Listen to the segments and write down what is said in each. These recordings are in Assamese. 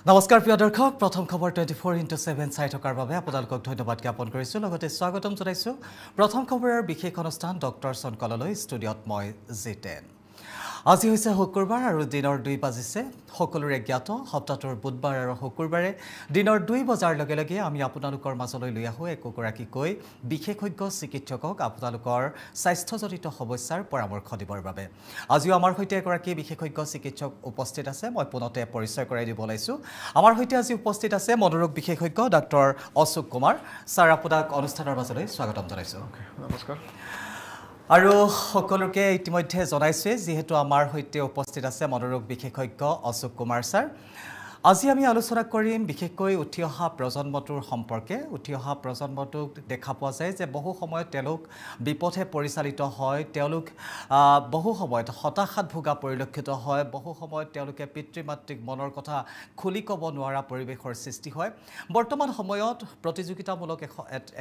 নমস্কাৰ প্ৰিয় দৰ্শক প্ৰথম খবৰ 24x7 চাই থকাৰ বাবে আপোনালোকক ধন্যবাদ জ্ঞাপন কৰিছোঁ লগতে স্বাগতম জনাইছোঁ প্ৰথম খবৰৰ বিশেষ অনুষ্ঠান ডক্টৰ চনকললৈ ষ্টুডিঅ'ত মই জিতেন আজি হৈছে শুক্ৰবাৰ আৰু দিনৰ 2 বাজিছে সকলোৰে জ্ঞাত সপ্তাহটোৰ বুধবাৰ আৰু শুক্ৰবাৰে দিনৰ 2 বজাৰ লগে লগে আমি আপোনালোকৰ মাজলৈ লৈ আহোঁ একোগৰাকীকৈ বিশেষজ্ঞ চিকিৎসকক আপোনালোকৰ স্বাস্থ্যজনিত সমস্যাৰ পৰামৰ্শ দিবৰ বাবে আজিও আমাৰ সৈতে এগৰাকী বিশেষজ্ঞ চিকিৎসক উপস্থিত আছে মই পুনতে পৰিচয় কৰাই দিব লাইছোঁ আমাৰ সৈতে আজি উপস্থিত আছে মনোৰোগ বিশেষজ্ঞ ডক্টৰ অশোক কুমাৰ ছাৰ আপোনাক অনুষ্ঠানৰ মাজলৈ স্বাগতম জনাইছোঁ নমস্কাৰ আৰু সকলোকে ইতিমধ্যে জনাইছে যেহেতু আমাৰ সৈতে উপস্থিত আছে মনোৰোগ বিশেষজ্ঞ অশোক কুমাৰ ছাৰ আজি আমি আলোচনা কৰিম বিশেষকৈ উঠি অহা প্ৰজন্মটোৰ সম্পৰ্কে উঠি অহা প্ৰজন্মটোক দেখা পোৱা যায় যে বহু সময়ত তেওঁলোক বিপথে পৰিচালিত হয় তেওঁলোক বহু সময়ত হতাশাত ভোগা পৰিলক্ষিত হয় বহু সময়ত তেওঁলোকে পিতৃ মাতৃক মনৰ কথা খুলি ক'ব নোৱাৰা পৰিৱেশৰ সৃষ্টি হয় বৰ্তমান সময়ত প্ৰতিযোগিতামূলক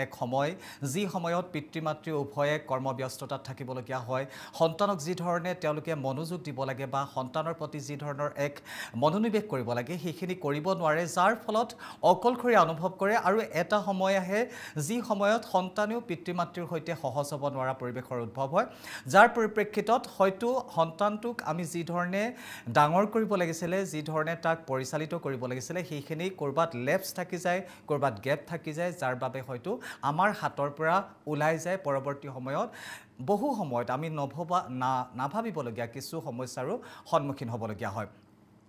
এক সময় যি সময়ত পিতৃ মাতৃ উভয়ে কৰ্মব্যস্ততাত থাকিবলগীয়া হয় সন্তানক যি ধৰণে তেওঁলোকে মনোযোগ দিব লাগে বা সন্তানৰ প্ৰতি যি ধৰণৰ এক মনোনিৱেশ কৰিব লাগে সেইখিনি কৰিব নোৱাৰে যাৰ ফলত অকলশৰীয়া অনুভৱ কৰে আৰু এটা সময় আহে যি সময়ত সন্তানেও পিতৃ মাতৃৰ সৈতে সহজ হ'ব নোৱাৰা পৰিৱেশৰ উদ্ভৱ হয় যাৰ পৰিপ্ৰেক্ষিতত হয়তো সন্তানটোক আমি যি ধৰণে ডাঙৰ কৰিব লাগিছিলে যি ধৰণে তাক পৰিচালিত কৰিব লাগিছিলে সেইখিনি কৰবাত লেপছ থাকি যায় কৰবাত গেপ থাকি যায় যাৰ বাবে হয়তো আমাৰ হাতৰ পৰা ওলাই যায় পৰৱৰ্তী সময়ত বহু সময়ত আমি নাভাবিবলগীয়া কিছু সমস্যাৰো সন্মুখীন হ'বলগীয়া হয়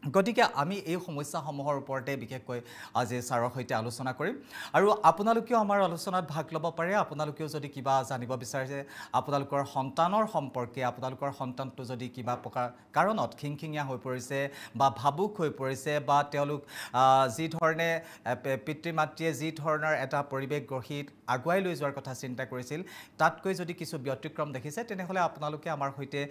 গতিকে আমি এই সমস্যাসমূহৰ ওপৰতে বিশেষকৈ আজি ছাৰৰ সৈতে আলোচনা কৰিম আৰু আপোনালোকেও আমাৰ আলোচনাত ভাগ ল'ব পাৰে আপোনালোকেও যদি কিবা জানিব বিচাৰে আপোনালোকৰ সন্তানৰ সম্পৰ্কে আপোনালোকৰ সন্তানটো যদি কিবা প্ৰকাৰ কাৰণত খিংখিঙীয়া হৈ পৰিছে বা ভাবুক হৈ পৰিছে বা তেওঁলোক যি ধৰণে পিতৃ মাতৃয়ে যি ধৰণৰ এটা পৰিৱেশ গঢ়ি আগুৱাই লৈ যোৱাৰ কথা চিন্তা কৰিছিল তাতকৈ যদি কিছু ব্যতিক্ৰম দেখিছে তেনেহ'লে আপোনালোকে আমাৰ সৈতে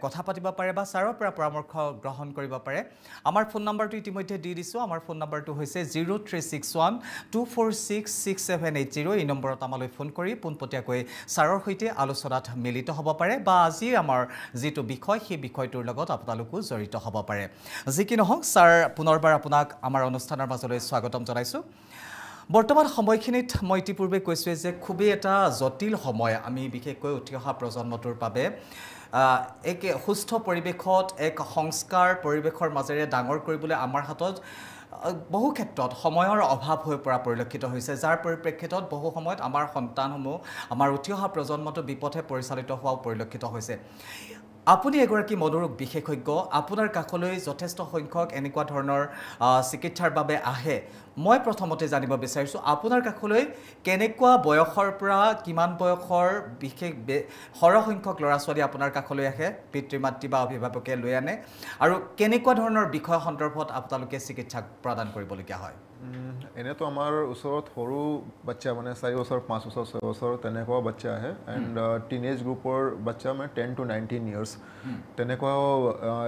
কথা পাতিব পাৰে বা ছাৰৰ পৰা পৰামৰ্শ গ্ৰহণ কৰিব পাৰে আমাৰ ফোন নম্বৰটো ইতিমধ্যে দি দিছোঁ আমাৰ ফোন নম্বৰটো হৈছে 0361246670 এই নম্বৰত আমালৈ ফোন কৰি পোনপটীয়াকৈ ছাৰৰ সৈতে আলোচনাত মিলিত হ'ব পাৰে বা আজিৰ আমাৰ যিটো বিষয় সেই বিষয়টোৰ লগত আপোনালোকো জড়িত হ'ব পাৰে যি কি নহওক ছাৰ পুনৰবাৰ আপোনাক আমাৰ অনুষ্ঠানৰ মাজলৈ স্বাগতম জনাইছোঁ বৰ্তমান সময়খিনিত মই ইতিপূৰ্বে কৈছোঁৱে যে খুবেই এটা জটিল সময় আমি বিশেষকৈ উঠি অহা প্ৰজন্মটোৰ বাবে এক সুস্থ পৰিৱেশত এক সংস্কাৰ পৰিৱেশৰ মাজেৰে ডাঙৰ কৰিবলৈ আমাৰ হাতত বহু ক্ষেত্ৰত সময়ৰ অভাৱ হৈ পৰা পৰিলক্ষিত হৈছে যাৰ পৰিপ্ৰেক্ষিতত বহু সময়ত আমাৰ সন্তানসমূহ আমাৰ উঠি অহা প্ৰজন্মটো বিপথে পৰিচালিত হোৱাও পৰিলক্ষিত হৈছে আপুনি এগৰাকী মনোৰোগ বিশেষজ্ঞ আপোনাৰ কাষলৈ যথেষ্ট সংখ্যক এনেকুৱা ধৰণৰ চিকিৎসাৰ বাবে আহে মই প্ৰথমতে জানিব বিচাৰিছোঁ আপোনাৰ কাষলৈ কেনেকুৱা বয়সৰ পৰা কিমান বয়সৰ বিশেষ সৰহ সংখ্যক ল'ৰা ছোৱালী আপোনাৰ কাষলৈ আহে পিতৃ মাতৃ বা অভিভাৱকে লৈ আনে আৰু কেনেকুৱা ধৰণৰ বিষয় সন্দৰ্ভত আপোনালোকে চিকিৎসা প্ৰদান কৰিবলগীয়া হয় এনেতো আমাৰ ওচৰত সৰু বাচ্চা মানে 4 বছৰ 5 বছৰ 6 বছৰ তেনেকুৱা বাচ্চা আহে এণ্ড টিনেজ গ্ৰুপৰ বাচ্চা মানে 10 to 19 ইয়াৰ্ছ তেনেকুৱা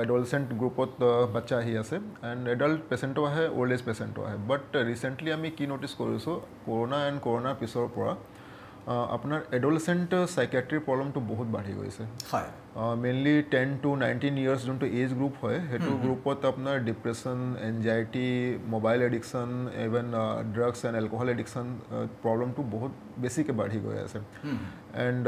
এডলচেণ্ট গ্ৰুপত বাচ্চা আহি আছে এণ্ড এডাল্ট পেচেণ্টো আহে অল্ড এজ পেচেণ্টো আহে বাট ৰিচেণ্টলি আমি কি ন'টিছ কৰিছোঁ কৰোণাৰ পিছৰ পৰা আপোনাৰ এডলচেণ্ট চাইকেট্ৰিৰ প্ৰব্লেমটো বহুত বাঢ়ি গৈছে হয় মেইনলি 10 to 19 ইয়াৰ্ছ যোনটো এজ গ্ৰুপ হয় সেইটো গ্ৰুপত আপোনাৰ depression anxiety mobile addiction even drugs and alcohol addiction প্ৰব্লেমটো বহুত বেছিকৈ বাঢ়ি গৈ আছে এণ্ড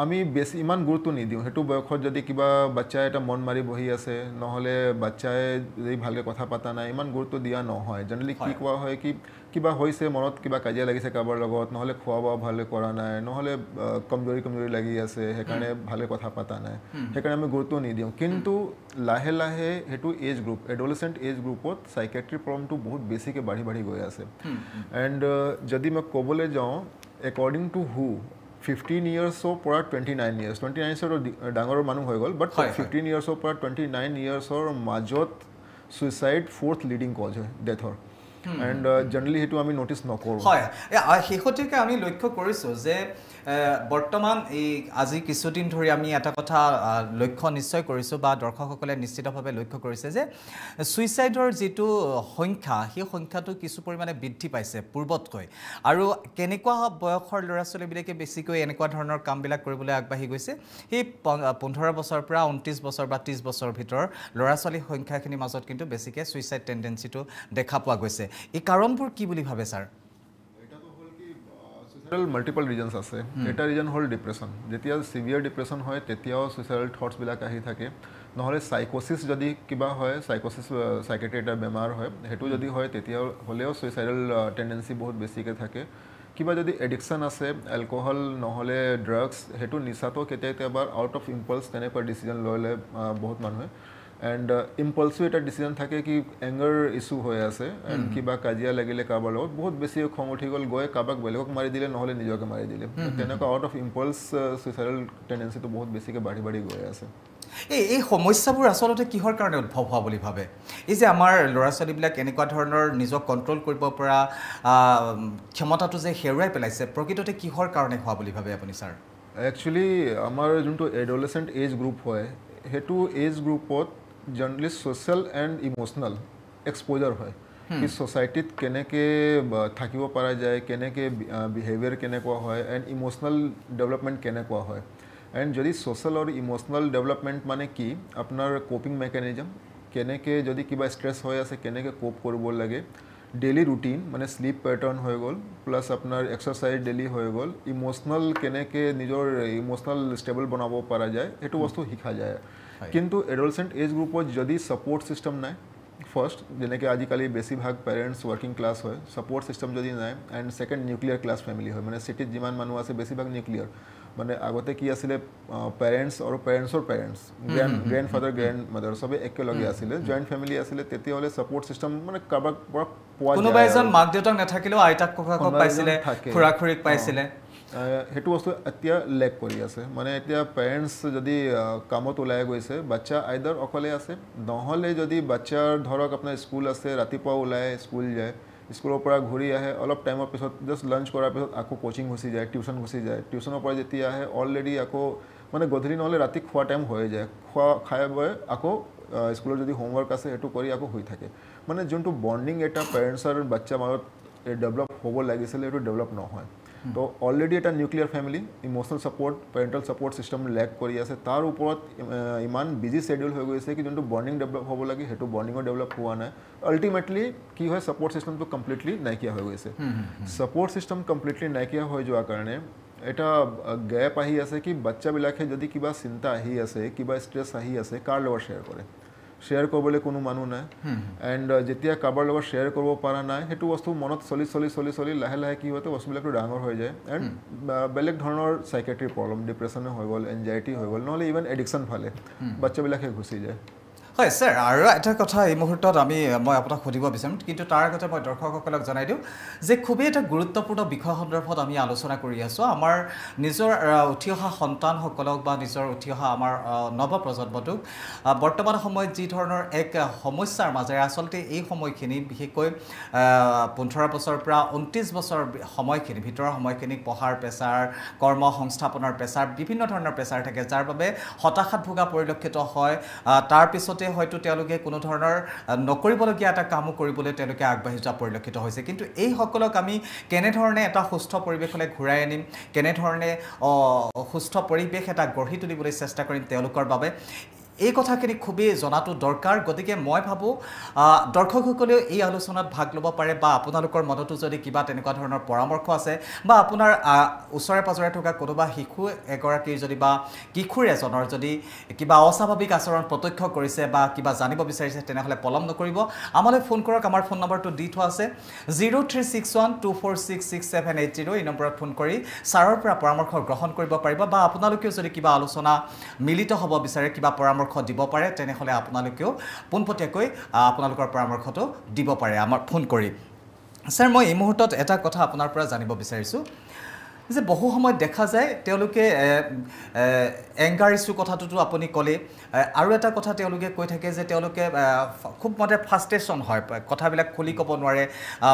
আমি বেছি ইমান গুৰুত্ব নিদিওঁ সেইটো বয়সত যদি কিবা বাচ্চাই এটা মন মাৰি বহি আছে নহ'লে বাচ্চাই যদি ভালকৈ কথা পতা নাই ইমান গুৰুত্ব দিয়া নহয় জেনেৰেলি কি কোৱা হয় কি কিবা হৈছে মনত কিবা কাজিয়া লাগিছে কাৰোবাৰ লগত নহ'লে খোৱা বোৱা ভালকৈ কৰা নাই নহ'লে কমজৰি লাগি আছে সেইকাৰণে ভালকৈ কথা পতা নাই সেইকাৰণে আমি গুৰুত্ব নিদিওঁ কিন্তু লাহে লাহে সেইটো এজ গ্ৰুপ এডলচেণ্ট এজ গ্ৰুপত চাইকেট্ৰি প্ৰব্লেমটো বহুত বেছিকৈ বাঢ়ি গৈ আছে এণ্ড যদি মই ক'বলৈ যাওঁ একৰ্ডিং টু হু 15 ইয়াৰ্ছৰ পৰা 29 ইয়াৰ্ছ 29 ইয়াৰ্ছৰ ডাঙৰ মানুহ হৈ গ'ল বাট 15 ইয়াৰ্ছৰ পৰা 29 ইয়াৰ্ছৰ মাজত ছুইচাইড 4th লিডিং কজ হয় ডেথৰ এণ্ড জেনেৰেলি সেইটো আমি ন'টিছ নকৰোঁ হয় শেহতীয়াকৈ আমি লক্ষ্য কৰিছোঁ যে বৰ্তমান এই আজি কিছুদিন ধৰি আমি এটা কথা লক্ষ্য নিশ্চয় কৰিছোঁ বা দৰ্শকসকলে নিশ্চিতভাৱে লক্ষ্য কৰিছে যে ছুইচাইডৰ যিটো সংখ্যা সেই সংখ্যাটো কিছু পৰিমাণে বৃদ্ধি পাইছে পূৰ্বতকৈ আৰু কেনেকুৱা বয়সৰ ল'ৰা ছোৱালীবিলাকে বেছিকৈ এনেকুৱা ধৰণৰ কামবিলাক কৰিবলৈ আগবাঢ়ি গৈছে সেই 15 বছৰৰ পৰা 29 বছৰ বা 30 বছৰৰ ভিতৰৰ ল'ৰা ছোৱালীৰ সংখ্যাখিনিৰ মাজত কিন্তু বেছিকৈ ছুইচাইড টেণ্ডেঞ্চিটো দেখা পোৱা গৈছে এই কাৰণবোৰ কি বুলি ভাবে ছাৰ মাল্টিপল ৰিজনছ আছে এটা ৰিজন হ'ল ডিপ্ৰেশ্যন যেতিয়া সিভিয়াৰ ডিপ্ৰেশ্যন হয় তেতিয়াও ছুইচাইডাল থটছবিলাক আহি থাকে নহ'লে সাইকোচিছ যদি কিবা হয় সাইকোচিছ সাইকেট্ৰি এটা বেমাৰ হয় সেইটো যদি হয় তেতিয়া হ'লেও ছুইচাইডাল টেণ্ডেঞ্চি বহুত বেছিকৈ থাকে কিবা যদি এডিকশ্যন আছে এলকহল নহ'লে ড্ৰাগছ সেইটো নিচাটো কেতিয়াবা আউট অফ ইম্পালছ তেনেকুৱা ডিচিজন লৈ লয় বহুত মানুহে এণ্ড ইম্পালছিভ এটা ডিচিজন থাকে কি এংগাৰ ইছ্যু হৈ আছে এণ্ড কিবা কাজিয়া লাগিলে কাৰোবাৰ লগত বহুত বেছি খং উঠি গ'ল গৈ কাৰোবাক বেলেগক মাৰি দিলে নহ'লে নিজকে মাৰি দিলে তেনেকুৱা আউট অফ ইম্পালছ ছুইচাইডাল টেণ্ডেঞ্চিটো বহুত বেছিকৈ বাঢ়ি গৈ আছে এই সমস্যাবোৰ আচলতে কিহৰ কাৰণে উদ্ভৱ হোৱা বুলি ভাবে এই যে আমাৰ ল'ৰা ছোৱালীবিলাক এনেকুৱা ধৰণৰ নিজক কণ্ট্ৰল কৰিব পৰা ক্ষমতাটো যে হেৰুৱাই পেলাইছে প্ৰকৃততে কিহৰ কাৰণে হোৱা বুলি ভাবে আপুনি ছাৰ একচুৱেলি আমাৰ যোনটো এডলেচেণ্ট এজ গ্ৰুপ হয় সেইটো এজ গ্ৰুপত generally social and emotional exposure হয় কি ছ'চাইটিত কেনেকৈ থাকিব পৰা যায় কেনেকৈ বিহেভিয়াৰ কেনেকুৱা হয় এণ্ড ইম'চনেল ডেভেলপমেণ্ট কেনেকুৱা হয় এণ্ড যদি ছ'চিয়েল আৰু ইম'চনেল ডেভেলপমেণ্ট মানে কি আপোনাৰ কোপিং মেকানিজম কেনেকৈ যদি কিবা ষ্ট্ৰেছ হৈ আছে কেনেকৈ কোপ কৰিব লাগে ডেইলি ৰুটিন মানে শ্লিপ পেটাৰ্ণ হৈ গ'ল প্লাছ আপোনাৰ এক্সাৰচাইজ ডেইলি হৈ গ'ল ইম'চনেল কেনেকৈ নিজৰ ইম'চনেল ষ্টেবল বনাব পৰা যায় সেইটো বস্তু শিকা যায় কিন্তু এডলচেণ্ট এজ গ্ৰুপত যদি ছাপৰ্ট ছিষ্টেম নাই ফাৰ্ষ্ট যেনেকৈ আজিকালি বেছিভাগ পেৰেণ্টছ ৱৰ্কিং ক্লাছ হয় ছাপৰ্ট ছিষ্টেম যদি নাই and second nuclear class family হয় মানে চিটিত যিমান মানুহ আছে বেছিভাগ নিউক্লিয়াৰ মানে আগতে কি আছিলে পেৰেণ্টছ আৰু পেৰেণ্টছৰ parents grandfather grandmother চবেই একেলগে আছিলে জইণ্ট ফেমিলি আছিলে তেতিয়াহ'লে ছাপৰ্ট ছিষ্টেম মানে কাৰোবাক পৰা পোৱা কোনোবা এজন মাক দেউতাক নাথাকিলেও আইতাক ককাকক পাইছিলে খুৰা খুৰীক পাইছিলে সেইটো বস্তু এতিয়া লেক কৰি আছে মানে এতিয়া পেৰেণ্টছ যদি কামত ওলাই গৈছে বাচ্চা আইদাৰ অকলে আছে নহ'লে যদি বাচ্চাৰ ধৰক আপোনাৰ স্কুল আছে ৰাতিপুৱা ওলাই স্কুল যায় স্কুলৰ পৰা ঘূৰি আহে অলপ টাইমৰ পিছত জাষ্ট লাঞ্চ কৰাৰ পিছত আকৌ কোচিং গুচি যায় টিউশ্যন গুচি যায় টিউশ্যনৰ পৰা যেতিয়া আহে অলৰেডি আকৌ মানে গধূলি নহ'লে ৰাতি খোৱা টাইম হৈ যায় খাই বৈ আকৌ স্কুলৰ যদি হোমৱৰ্ক আছে সেইটো কৰি আকৌ শুই থাকে মানে যোনটো বণ্ডিং এটা পেৰেণ্টছ আৰু বাচ্চাৰ মাজত ডেভেলপ হ'ব লাগিছিলে সেইটো ডেভেলপ নহয় তো অলৰেডি এটা nuclear family emotional support parental support system lack কৰি আছে তাৰ ওপৰত ইমান বিজি শ্বেডিউল হৈ গৈছে কি যোনটো বণ্ডিং ডেভেলপ হ'ব লাগে সেইটো বণ্ডিঙো ডেভেলপ হোৱা নাই আল্টিমেটলি কি হয় ছাপৰ্ট ছিষ্টেমটো কমপ্লিটলি নাইকিয়া হৈ গৈছে ছাপৰ্ট ছিষ্টেম কমপ্লিটলি নাইকিয়া হৈ যোৱাৰ কাৰণে এটা গেপ আহি আছে কি বাচ্চাবিলাকে যদি কিবা চিন্তা আহি আছে কিবা ষ্ট্ৰেছ আহি আছে কাৰ লগত শ্বেয়াৰ কৰে শ্বেয়াৰ কৰিবলৈ কোনো মানুহ নাই এণ্ড যেতিয়া কাৰোবাৰ লগত শ্বেয়াৰ কৰিব পৰা নাই সেইটো বস্তু মনত চলি লাহে লাহে কি হয় বস্তুবিলাকটো ডাঙৰ হৈ যায় এণ্ড বেলেগ ধৰণৰ চাইকেট্ৰি প্ৰব্লেম ডিপ্ৰেশ্যনে হৈ গ'ল এনজাইটি হৈ গ'ল নহ'লে ইভেন এডিকশ্যন ফালে বাচ্চাবিলাকে ঘুচি যায় হয় স্যাৰ আৰু এটা কথা এই মুহূৰ্তত মই আপোনাক সুধিব বিচাৰিম কিন্তু তাৰ আগতে মই দৰ্শকসকলক জনাই দিওঁ যে খুবেই এটা গুৰুত্বপূৰ্ণ বিষয় সন্দৰ্ভত আমি আলোচনা কৰি আছোঁ আমাৰ নিজৰ উঠি অহা সন্তানসকলক বা নিজৰ উঠি অহা আমাৰ নৱপ্ৰজন্মটোক বৰ্তমান সময়ত যি ধৰণৰ এক সমস্যাৰ মাজেৰে আচলতে এই সময়খিনি বিশেষকৈ 15 বছৰৰ পৰা 29 বছৰ সময়খিনি ভিতৰৰ সময়খিনিক পঢ়াৰ প্ৰেছাৰ কৰ্ম সংস্থাপনৰ প্ৰেছাৰ বিভিন্ন ধৰণৰ প্ৰেছাৰ থাকে যাৰ বাবে হতাশাত ভোগা পৰিলক্ষিত হয় তাৰ পিছতে হয়তো তেওঁলোকে কোনো ধৰণৰ নকৰিবলগীয়া এটা কামো কৰিবলৈ তেওঁলোকে আগবাঢ়ি যোৱা পৰিলক্ষিত হৈছে কিন্তু এই সকলক আমি কেনেধৰণে এটা সুস্থ পৰিৱেশলৈ ঘূৰাই আনিম কেনেধৰণে সুস্থ পৰিৱেশ এটা গঢ়ি তুলিবলৈ চেষ্টা কৰিম তেওঁলোকৰ বাবে এই কথাখিনি খুবেই জনাটো দৰকাৰ গতিকে মই ভাবোঁ দৰ্শকসকলেও এই আলোচনাত ভাগ ল'ব পাৰে বা আপোনালোকৰ মনতো যদি কিবা তেনেকুৱা ধৰণৰ পৰামৰ্শ আছে বা আপোনাৰ ওচৰে পাজৰে থকা কোনোবা শিশু এগৰাকীৰ যদি বা কিশোৰ এজনৰ যদি কিবা অস্বাভাৱিক আচৰণ প্ৰত্যক্ষ কৰিছে বা কিবা জানিব বিচাৰিছে তেনেহ'লে পলম নকৰিব আমালৈ ফোন কৰক আমাৰ ফোন নম্বৰটো দি থোৱা আছে 0361246670 এই নম্বৰত ফোন কৰি ছাৰৰ পৰা পৰামৰ্শ গ্ৰহণ কৰিব পাৰিব বা আপোনালোকেও যদি কিবা আলোচনা মিলিত হ'ব বিচাৰে কিবা পৰামৰ্শ দিব পাৰে তেনেহ'লে আপোনালোকেও পোনপটীয়াকৈ আপোনালোকৰ পৰামৰ্শটো দিব পাৰে আমাৰ ফোন কৰি স্যাৰ মই এই মুহূৰ্তত এটা কথা আপোনাৰ পৰা জানিব বিচাৰিছোঁ যে বহু সময়ত দেখা যায় তেওঁলোকে এংগাৰ ইছ্যু কথাটোতো আপুনি ক'লে আৰু এটা কথা তেওঁলোকে কৈ থাকে যে তেওঁলোকে খুব মতে ফ্ৰাষ্ট্ৰেশ্যন হয় কথাবিলাক খুলি ক'ব নোৱাৰে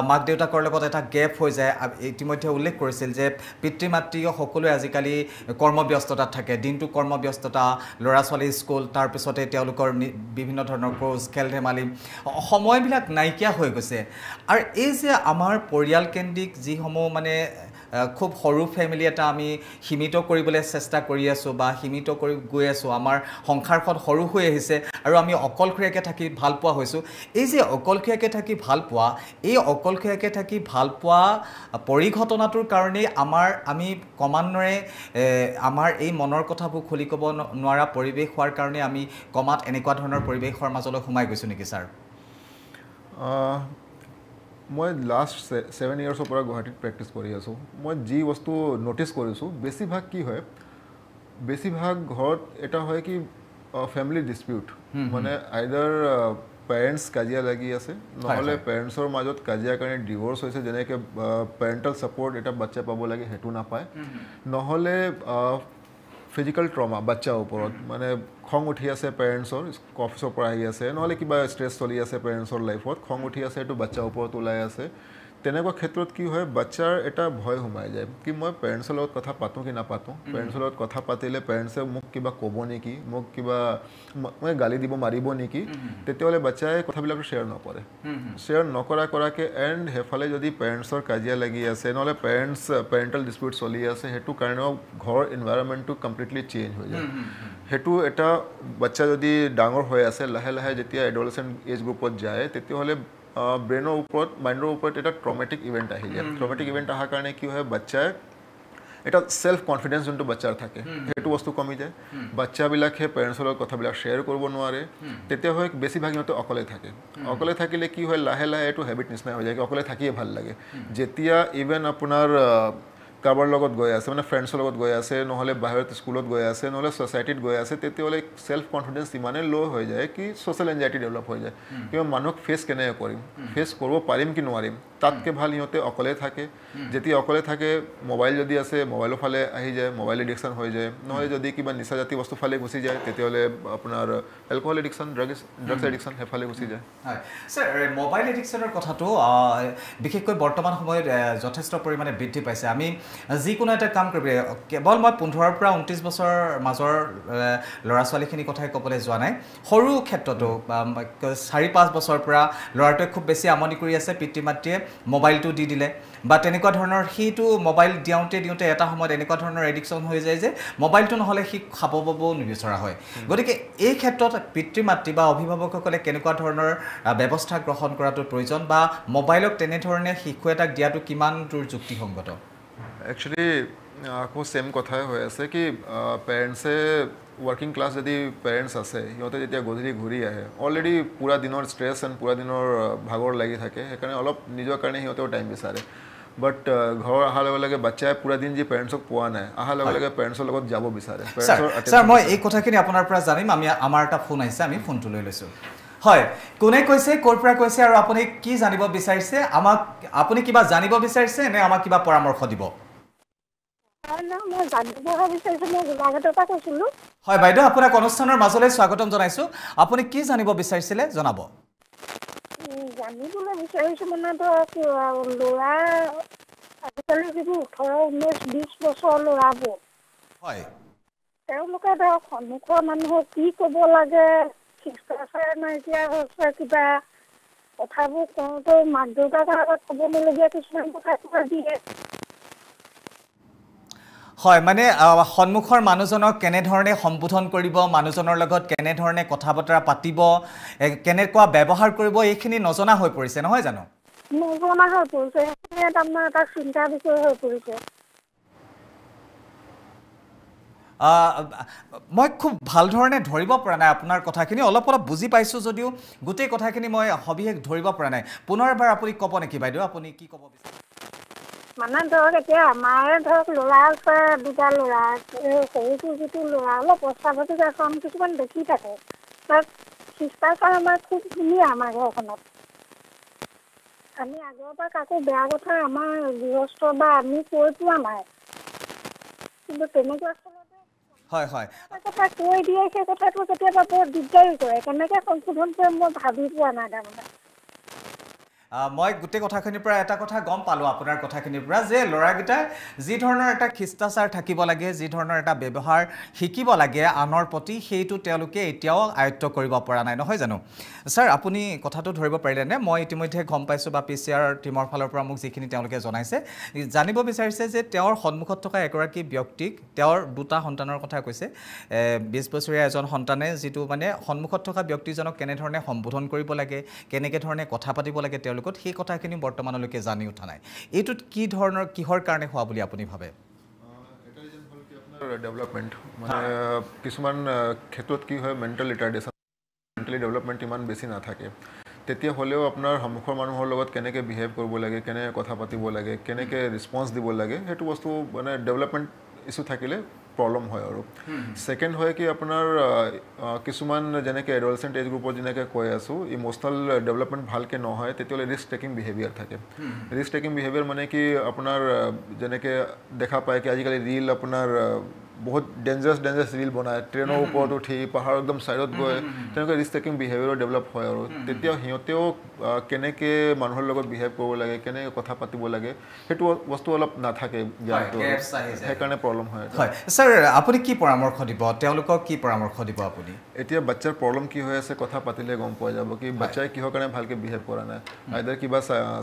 মাক দেউতাকৰ লগত এটা গেপ হৈ যায় ইতিমধ্যে উল্লেখ কৰিছিল যে পিতৃ মাতৃ সকলোৱে আজিকালি কৰ্মব্যস্ততাত থাকে দিনটো কৰ্মব্যস্ততা ল'ৰা ছোৱালী স্কুল তাৰপিছতে তেওঁলোকৰ বিভিন্ন ধৰণৰ কোৰ্চ খেল ধেমালি সময়বিলাক নাইকিয়া হৈ গৈছে আৰু এই যে আমাৰ পৰিয়ালকেন্দ্ৰিক যিসমূহ মানে খুব সৰু ফেমিলি এটা আমি সীমিত কৰিবলৈ চেষ্টা কৰি আছোঁ বা সীমিত কৰি গৈ আছোঁ আমাৰ সংসাৰখন সৰু হৈ আহিছে আৰু আমি অকলশৰীয়াকৈ থাকি ভাল পোৱা হৈছোঁ এই যে অকলশৰীয়াকৈ থাকি ভাল পোৱা এই অকলশৰীয়াকৈ থাকি ভাল পোৱা পৰিঘটনাটোৰ কাৰণেই আমি ক্ৰমান্বয়ে আমাৰ এই মনৰ কথাবোৰ খুলি ক'ব নোৱাৰা পৰিৱেশ হোৱাৰ কাৰণে আমি কমাত এনেকুৱা ধৰণৰ পৰিৱেশৰ মাজলৈ সোমাই গৈছোঁ নেকি ছাৰ মই লাষ্ট 7 ইয়াৰ্ছৰ পৰা গুৱাহাটীত প্ৰেক্টিছ কৰি আছোঁ মই যি বস্তু ন'টিছ কৰিছোঁ বেছিভাগ কি হয় বেছিভাগ ঘৰত এটা হয় কি ফেমিলি ডিছপিউট মানে আইদাৰ পেৰেণ্টছ কাজিয়া লাগি আছে নহ'লে পেৰেণ্টছৰ মাজত কাজিয়াৰ কাৰণে ডিভ'ৰ্চ হৈছে যেনেকৈ পেৰেণ্টেল ছাপৰ্ট এটা বাচ্চা পাব লাগে সেইটো নাপায় নহ'লে ফিজিকেল ট্ৰমা বাচ্চাৰ ওপৰত মানে খং উঠি আছে পেৰেণ্টছৰ অফিচৰ পৰা আহি আছে নহ'লে কিবা ষ্ট্ৰেছ চলি আছে পেৰেণ্টছৰ লাইফত খং উঠি আছে এইটো বাচ্চাৰ ওপৰত ওলাই আছে তেনেকুৱা ক্ষেত্ৰত কি হয় বাচ্চাৰ এটা ভয় সোমাই যায় কি মই পেৰেণ্টছৰ লগত কথা পাতোঁ কি নাপাতোঁ পেৰেণ্টছৰ লগত কথা পাতিলে পেৰেণ্টছে মোক কিবা ক'ব নেকি মোক কিবা মই গালি দিব মাৰিব নেকি তেতিয়াহ'লে বাচ্চাই কথাবিলাকো শ্বেয়াৰ নকৰে শ্বেয়াৰ কৰাকৈ এণ্ড সেইফালে যদি পেৰেণ্টছৰ কাজিয়া লাগি আছে নহ'লে পেৰেণ্টেল ডিছপিউট চলি আছে সেইটো কাৰণেও ঘৰৰ এনভাইৰনমেণ্টটো কমপ্লিটলি চেঞ্জ হৈ যায় সেইটো এটা বাচ্চা যদি ডাঙৰ হৈ আছে লাহে লাহে যেতিয়া এডলচেণ্ট এজ গ্ৰুপত যায় তেতিয়াহ'লে ব্ৰেইনৰ ওপৰত মাইণ্ডৰ ওপৰত এটা ট্ৰমেটিক ইভেণ্ট আহি যায় ট্ৰমেটিক ইভেণ্ট অহাৰ কাৰণে কি হয় বাচ্চাই এটা সেলফ কনফিডেন্স যোনটো বাচ্চাৰ থাকে সেইটো বস্তু কমি যায় বাচ্চাবিলাকে পেৰেণ্টছৰ লগত কথাবিলাক শ্বেয়াৰ কৰিব নোৱাৰে তেতিয়া হয় বেছিভাগ সিহঁতে অকলে থাকে অকলে থাকিলে কি হয় লাহে লাহে এইটো হেবিট নিচিনা হৈ যায় অকলে থাকিয়ে ভাল লাগে যেতিয়া ইভেন আপোনাৰ কাৰোবাৰ লগত গৈ আছে মানে ফ্ৰেণ্ডছৰ লগত গৈ আছে নহ'লে বাহিৰত স্কুলত গৈ আছে নহ'লে ছ'চাইটিত গৈ আছে তেতিয়াহ'লে সেলফ কনফিডেন্স ইমানেই ল' হৈ যায় কি ছ'চিয়েল এনজাইটি ডেভেলপ হৈ যায় কিবা মানুহক ফেচ কেনেকৈ কৰিম ফেচ কৰিব পাৰিম কি নোৱাৰিম তাতকৈ ভাল সিহঁতে অকলে থাকে যেতিয়া অকলে থাকে মোবাইল যদি আছে মোবাইলৰ ফালে আহি যায় মোবাইল এডিকশ্যন হৈ যায় নহ'লে যদি কিবা নিচাজাতীয় বস্তু ফালে গুচি যায় তেতিয়াহ'লে আপোনাৰ এলকহল এডিকশ্যন ড্ৰাগছ এডিকশ্যন সেইফালে গুচি যায় হয় ছাৰ মোবাইল এডিকশ্যনৰ কথাটো বিশেষকৈ বৰ্তমান সময়ত যথেষ্ট পৰিমাণে বৃদ্ধি পাইছে আমি যিকোনো এটা কাম কৰিব কেৱল মই 15 পৰা 29 বছৰৰ মাজৰ ল'ৰা ছোৱালীখিনিৰ কথাই ক'বলৈ যোৱা নাই সৰু ক্ষেত্ৰতো 4-5 বছৰৰ পৰা ল'ৰাটোৱে খুব বেছি আমনি কৰি আছে পিতৃ মাতৃয়ে মোবাইলটো দি দিলে বা তেনেকুৱা ধৰণৰ সেইটো মোবাইল দিওঁতে এটা সময়ত এনেকুৱা ধৰণৰ এডিকশ্যন হৈ যায় যে মোবাইলটো নহ'লে সি খাব পাবও নিবিচৰা হয় গতিকে এই ক্ষেত্ৰত পিতৃ মাতৃ বা অভিভাৱকসকলে কেনেকুৱা ধৰণৰ ব্যৱস্থা গ্ৰহণ কৰাটো প্ৰয়োজন বা মোবাইলক তেনেধৰণে শিশু এটাক দিয়াটো কিমান দূৰ যুক্তিসংগত একচুৱেলি আকৌ ছেম কথাই হৈ আছে কি পেৰেণ্টছে ৱৰ্কিং ক্লাছ যদি পেৰেণ্টছ আছে সিহঁতে যেতিয়া গধূলি ঘূৰি আহে অলৰেডি পুৰা দিনৰ ষ্ট্ৰেছ এণ্ড পুৰা দিনৰ ভাগৰ লাগি থাকে সেইকাৰণে অলপ নিজৰ কাৰণে সিহঁতেও টাইম বিচাৰে বাট ঘৰ অহাৰ লগে লগে বাচ্চাই পুৰা দিন যি পেৰেণ্টছক পোৱা নাই অহাৰ লগে লগে পেৰেণ্টছৰ লগত যাব বিচাৰে ছাৰ মই এই কথাখিনি আপোনাৰ পৰা জানিম আমাৰ এটা ফোন আহিছে আমি ফোনটো লৈ লৈছোঁ হয় কোনে কৈছে ক'ৰ পৰা কৈছে আৰু আপুনি কি জানিব বিচাৰিছে আপুনি কিবা জানিব বিচাৰিছে নে আমাক কিবা পৰামৰ্শ দিব হয় বাইদেউ আপোনাক অনুষ্ঠানৰ মাজলৈ স্বাগতম জনাইছোঁ আপুনি কি জানিব বিচাৰিছিলে জনাব জানিবলৈ বিচাৰিছোঁ মানে ধৰক ল'ৰা আজিকালি যিবোৰ 18-19-20 বছৰ ল'ৰাবোৰ হয় তেওঁলোকে ধৰক সন্মুখৰ মানুহক কি ক'ব লাগে শিষ্টাচাৰ নাইকিয়া হৈছে কিবা কথাবোৰ কওঁতে মাক দেউতাকৰ আগত ক'ব নলগীয়া কিছুমান কথা দিয়ে হয় মানে সন্মুখৰ মানুহজনক কেনেধৰণে সম্বোধন কৰিব মানুহজনৰ লগত কেনেধৰণে কথা বতৰা পাতিব কেনেকুৱা ব্যৱহাৰ কৰিব এইখিনি নজনা হৈ পৰিছে নহয় জানো নজনা হৈ পৰিছে সেইখিনি তাৰমানে এটা চিন্তাৰ বিষয় হৈ পৰিছে মই খুব ভাল ধৰণে ধৰিব পৰা নাই আপোনাৰ কথাখিনি অলপ বুজি পাইছোঁ যদিও গোটেই কথাখিনি মই সবিশেষ ধৰিব পৰা নাই পুনৰ এবাৰ আপুনি ক'ব নেকি বাইদেউ আপুনি কি ক'ব বিচাৰে মানে ধৰক এতিয়া আমাৰ ধৰক ল'ৰা আছে দুটা ল'ৰা সৰুটো যিটো ল'ৰা অলপ অস্বাভাৱিক আচৰণ কিছুমান দেখি থাকে তাত শিষ্টাচাৰ আমাৰ খুব ধুনীয়া আমাৰ ঘৰখনত আমি আগৰ পৰা কাকো বেয়া কথা আমাৰ গৃহস্থ বা আমি কৈ পোৱা নাই কিন্তু তেনেকুৱা হয় হয় কথা কৈ দিয়ে সেই কথাটো কেতিয়াবা বৰ দিগদাৰী কৰে কেনেকৈ সংশোধন কৰিম মই ভাবি পোৱা নাই তাৰমানে মই গোটেই কথাখিনিৰ পৰা এটা কথা গম পালোঁ আপোনাৰ কথাখিনিৰ পৰা যে ল'ৰাকেইটাই যি ধৰণৰ এটা শিষ্টাচাৰ থাকিব লাগে যি ধৰণৰ এটা ব্যৱহাৰ শিকিব লাগে আনৰ প্ৰতি সেইটো তেওঁলোকে এতিয়াও আয়ত্ব কৰিব পৰা নাই নহয় জানো ছাৰ আপুনি কথাটো ধৰিব পাৰিলেনে মই ইতিমধ্যে গম পাইছোঁ বা PCR টীমৰ ফালৰ পৰা মোক যিখিনি তেওঁলোকে জনাইছে জানিব বিচাৰিছে যে তেওঁৰ সন্মুখত থকা এগৰাকী ব্যক্তিক তেওঁৰ দুটা সন্তানৰ কথা কৈছে 20 বছৰীয়া এজন সন্তানে যিটো মানে সন্মুখত থকা ব্যক্তিজনক কেনেধৰণে সম্বোধন কৰিব লাগে কেনেকৈ ধৰণে কথা পাতিব লাগে তেওঁলোকত সেই কথাখিনি বৰ্তমানলৈকে জানি উঠা নাই এইটোত কি ধৰণৰ কিহৰ কাৰণে হোৱা বুলি আপুনি ভাবে এটা ৰিজন হ'ল কি আপোনাৰ ডেভেলপমেণ্ট মানে কিছুমান ক্ষেত্ৰত কি হয় মেণ্টেল ৰিটাৰ্ডেশ্যন মেণ্টেলি ডেভেলপমেণ্ট ইমান বেছি নাথাকে তেতিয়া হ'লেও আপোনাৰ সন্মুখৰ মানুহৰ লগত কেনেকৈ বিহেভ কৰিব লাগে কেনেকৈ কথা পাতিব লাগে কেনেকৈ ৰেছপন্স দিব লাগে সেইটো বস্তু মানে ডেভেলপমেণ্ট ইছ্যু থাকিলে প্ৰব্লেম হয় আৰু ছেকেণ্ড হয় কি আপোনাৰ কিছুমান যেনেকৈ এডলচেণ্ট এজ গ্ৰুপত যেনেকৈ কৈ আছোঁ ইম'চনেল ডেভেলপমেণ্ট ভালকৈ নহয় তেতিয়াহ'লে ৰিস্ক টেকিং বিহেভিয়াৰ থাকে ৰিস্ক টেকিং বিহেভিয়াৰ মানে কি আপোনাৰ যেনেকৈ দেখা পায় কি আজিকালি ৰিল আপোনাৰ বহুত ডেঞ্জাৰাছ ৰিল বনায় ট্ৰেইনৰ ওপৰত উঠি পাহাৰৰ একদম ছাইডত গৈ তেনেকৈ ৰিস্ক টেকিং বিহেভিয়াৰো ডেভেলপ হয় আৰু তেতিয়া সিহঁতেও কেনেকৈ মানুহৰ লগত বিহেভ কৰিব লাগে কেনেকৈ কথা পাতিব লাগে সেইটো বস্তু অলপ নাথাকে জ্ঞানটো সেইকাৰণে প্ৰব্লেম হয় ছাৰ আপুনি কি পৰামৰ্শ দিব তেওঁলোকক কি পৰামৰ্শ দিব আপুনি এতিয়া বাচ্চাৰ প্ৰব্লেম কি হৈ আছে কথা পাতিলে গম পোৱা যাব কি বাচ্চাই কিহৰ কাৰণে ভালকৈ বিহেভ কৰা নাই আইদাৰ কিবা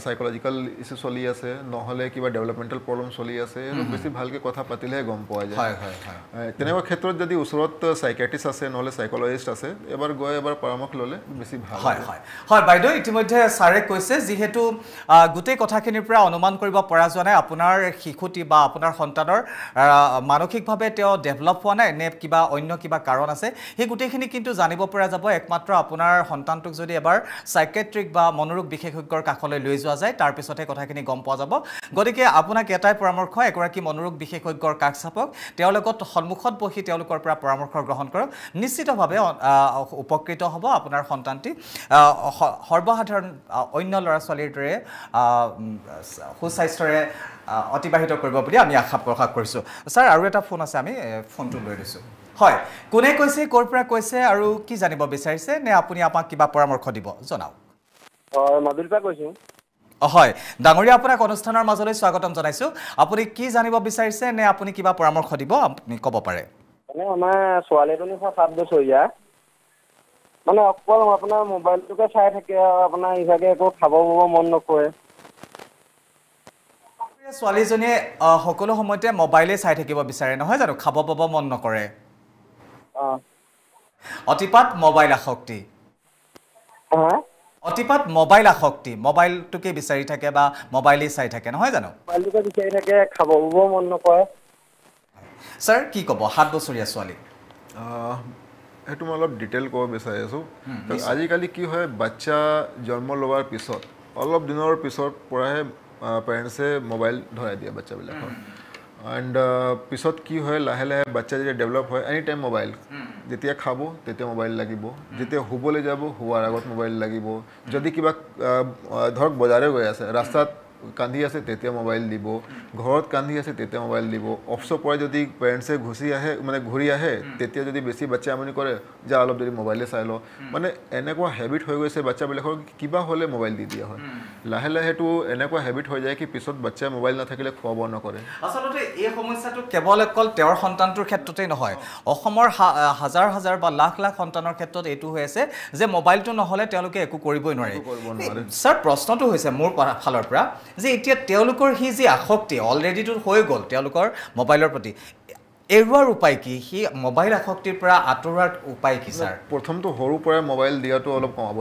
চাইক'লজিকেল ইছ্যু চলি আছে নহ'লে কিবা ডেভেলপমেণ্টেল প্ৰব্লেম চলি আছে বেছি ভালকৈ কথা পাতিলেহে গম পোৱা যায় তেনেকুৱা ক্ষেত্ৰত যদি ওচৰত চাইকেট্ৰিষ্ট আছে নহ'লে চাইক'লজিষ্ট আছে এবাৰ গৈ এবাৰ পৰামৰ্শ ল'লে বেছি ভাল হয় বাইদেউ ইতিমধ্যে ছাৰে কৈছে যিহেতু গোটেই কথাখিনিৰ পৰা অনুমান কৰিব পৰা যোৱা নাই আপোনাৰ শিশুটি বা আপোনাৰ সন্তানৰ মানসিকভাৱে তেওঁ ডেভেলপ হোৱা নাই নে কিবা অন্য কিবা কাৰণ আছে সেই গোটেইখিনি কিন্তু জানিব পৰা যাব একমাত্ৰ আপোনাৰ সন্তানটোক যদি এবাৰ চাইকেট্ৰিক বা মনোৰোগ বিশেষজ্ঞৰ কাষলৈ লৈ যোৱা যায় তাৰপিছতহে কথাখিনি গম পোৱা যাব গতিকে আপোনাক এটাই পৰামৰ্শ এগৰাকী মনোৰোগ বিশেষজ্ঞৰ কাষ চাপক তেওঁৰ লগত সন্মুখত বহি তেওঁলোকৰ পৰা পৰামৰ্শ গ্ৰহণ কৰক নিশ্চিতভাৱে উপকৃত হ'ব আপোনাৰ সন্তানটি সৰ্বসাধাৰণ অন্য ল'ৰা ছোৱালীৰ দৰে সুস্বাস্থ্যৰে অতিবাহিত কৰিব বুলি আমি আশা প্ৰকাশ কৰিছোঁ ছাৰ আৰু এটা ফোন আছে আমি ফোনটো লৈ লৈছোঁ হয় কোনে কৈছে ক'ৰ পৰা কৈছে আৰু কি জানিব বিচাৰিছে নে আপুনি আমাক কিবা পৰামৰ্শ দিব জনাওক মাদুলিৰ পৰা কৈছোঁ হয় ডাঙৰীয়া আপোনাক অনুষ্ঠানৰ মাজলৈ স্বাগতম জনাইছোঁ আপুনি কি জানিব বিচাৰিছে নে আপুনি কিবা পৰামৰ্শ দিব আপুনি ক'ব পাৰে মানে আমাৰ ছোৱালী এজনী 7 বছৰীয়া মানে অকল আপোনাৰ মোবাইলটোকে চাই থাকে আৰু আপোনাৰ ইভাগে একো খাব বব মন নকৰে ছোৱালীজনীয়ে সকলো সময়তে মোবাইলে চাই থাকিব বিচাৰে নহয় জানো খাব বব মন নকৰে অতিপাত মোবাইল আসক্তি অতিপাত মোবাইল আসক্তি মোবাইলটোকে বিচাৰি থাকে বা মোবাইলেই চাই থাকে নহয় জানো মোবাইলটোকে বিচাৰি থাকে খাব বব মন নকৰে ছাৰ কি ক'ব 7 বছৰীয়া ছোৱালী সেইটো মই অলপ ডিটেইল ক'ব বিচাৰি আছোঁ আজিকালি কি হয় বাচ্চা জন্ম লোৱাৰ পিছত অলপ দিনৰ পিছৰ পৰাহে পেৰেণ্টছে মোবাইল ধৰাই দিয়ে বাচ্চাবিলাকৰ এণ্ড পিছত কি হয় লাহে লাহে বাচ্চা যেতিয়া ডেভেলপ হয় এনি টাইম মোবাইল যেতিয়া খাব তেতিয়া মোবাইল লাগিব যেতিয়া শুবলৈ যাব শোৱাৰ আগত মোবাইল লাগিব যদি কিবা ধৰক বজাৰে গৈ আছে ৰাস্তাত কান্দি আছে তেতিয়া মোবাইল দিব ঘৰত কান্দি আছে তেতিয়া মোবাইল দিব অফিচৰ পৰা যদি পেৰেণ্টছে ঘূৰি আহে তেতিয়া যদি বেছি বাচ্চা আমনি কৰে যা অলপ যদি মোবাইলে চাই লওঁ মানে এনেকুৱা হেবিট হৈ গৈছে বাচ্চাবিলাকৰ কিবা হ'লে মোবাইল দি দিয়া হয় লাহে লাহে সেইটো এনেকুৱা হেবিট হৈ যায় কি পিছত বাচ্চাই মোবাইল নাথাকিলে খোৱা বোৱা নকৰে আচলতে এই সমস্যাটো কেৱল অকল তেওঁৰ সন্তানটোৰ ক্ষেত্ৰতেই নহয় অসমৰ হাজাৰ হাজাৰ বা লাখ লাখ সন্তানৰ ক্ষেত্ৰত এইটো হৈ আছে যে মোবাইলটো নহ'লে তেওঁলোকে একো কৰিবই নোৱাৰে ছাৰ প্ৰশ্নটো হৈছে মোৰ ফালৰ পৰা যে এতিয়া তেওঁলোকৰ সি যি আসক্তি অলৰেডিটো হৈ গ'ল তেওঁলোকৰ মোবাইলৰ প্ৰতি এৰুৱাৰ উপায় কি সি মোবাইল আসক্তিৰ পৰা আঁতৰোৱাৰ উপায় কি ছাৰ প্ৰথমটো সৰুৰ পৰাই মোবাইল দিয়াটো অলপ কমাব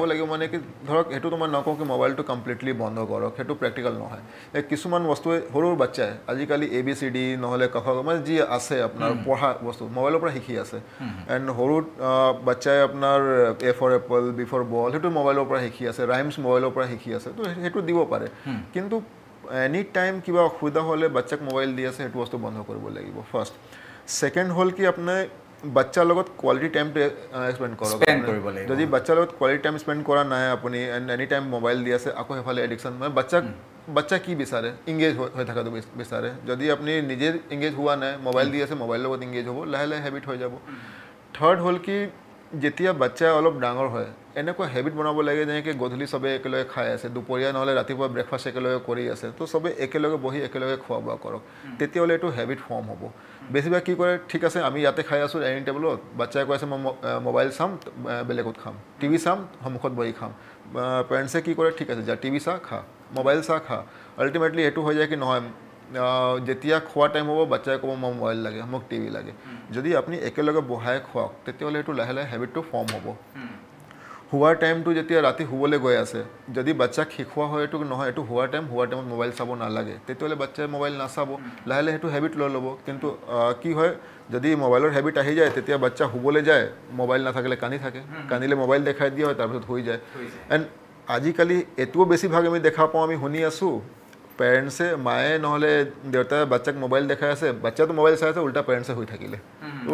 লাগিব মানে কি ধৰক সেইটো মই নকওঁ কি মোবাইলটো কমপ্লিটলি বন্ধ কৰক সেইটো প্ৰেক্টিকেল নহয় কিছুমান বস্তুৱে সৰু বাচ্চাই আজিকালি ABCD নহ'লে ক খ মানে যি আছে আপোনাৰ পঢ়া বস্তু মোবাইলৰ পৰা শিকি আছে এণ্ড সৰু বাচ্চাই আপোনাৰ A for apple B for ball সেইটো মোবাইলৰ পৰা শিকি আছে ৰাইমছ মোবাইলৰ পৰা শিকি আছে তো সেইটো দিব পাৰে কিন্তু এনি টাইম কিবা অসুবিধা হ'লে বাচ্চাক মোবাইল দি আছে সেইটো বস্তু বন্ধ কৰিব লাগিব ফাৰ্ষ্ট ছেকেণ্ড হ'ল কি আপোনাৰ বাচ্চাৰ লগত কোৱালিটি টাইম স্পেণ্ড কৰক যদি বাচ্চাৰ লগত কোৱালিটি টাইম স্পেণ্ড কৰা নাই আপুনি এনি টাইম মোবাইল দি আছে আকৌ সেইফালে এডিকশ্যন মানে বাচ্চা কি বিচাৰে ইংগেজ হৈ থকাটো বিচাৰে যদি আপুনি নিজে ইংগেজ হোৱা নাই মোবাইল দি আছে মোবাইলৰ লগত ইংগেজ হ'ব লাহে লাহে হেবিট হৈ যাব থাৰ্ড হ'ল কি যেতিয়া বাচ্চা অলপ ডাঙৰ হয় এনেকুৱা হেবিট বনাব লাগে যেনেকৈ গধূলি চবে একেলগে খাই আছে দুপৰীয়া নহ'লে ৰাতিপুৱা ব্ৰেকফাষ্ট একেলগে কৰি আছে তো চবে একেলগে বহি একেলগে খোৱা বোৱা কৰক তেতিয়াহ'লে এইটো হেবিট ফৰ্ম হ'ব বেছিভাগ কি কৰে ঠিক আছে আমি ইয়াতে খাই আছোঁ ডাইনিং টেবুলত বাচ্চাই কৈ আছে মই মোবাইল চাম বেলেগত খাম টিভি চাম সন্মুখত বহি খাম পেৰেণ্টছে কি কৰে ঠিক আছে যা টিভি চা খা মোবাইল চা খা আল্টিমেটলি এইটো হৈ যায় কি নহয় যেতিয়া খোৱা টাইম হ'ব বাচ্চাই ক'ব মই মোবাইল লাগে মোক টিভি লাগে যদি আপুনি একেলগে বহাই খুৱাওক তেতিয়াহ'লে এইটো লাহে লাহে হেবিটটো ফৰ্ম হ'ব হোৱাৰ টাইমটো যেতিয়া ৰাতি শুবলৈ গৈ আছে যদি বাচ্চাক শিকোৱা হয় এইটো নহয় এইটো হোৱাৰ টাইমত মোবাইল চাব নালাগে তেতিয়াহ'লে বাচ্চাই মোবাইল নাচাব লাহে লাহে সেইটো হেবিট লৈ ল'ব কিন্তু কি হয় যদি মোবাইলৰ হেবিট আহি যায় তেতিয়া বাচ্চা শুবলৈ যায় মোবাইল নাথাকিলে কান্দিলে মোবাইল দেখাই দিয়া হয় তাৰপিছত শুই যায় এণ্ড আজিকালি এইটোও বেছিভাগ আমি দেখা পাওঁ আমি শুনি আছোঁ পেৰেণ্টছে মায়ে নহ'লে দেউতাই বাচ্চাক মোবাইল দেখাই আছে বাচ্চাটো মোবাইল চাই আছে উল্টা পেৰেণ্টছে শুই থাকিলে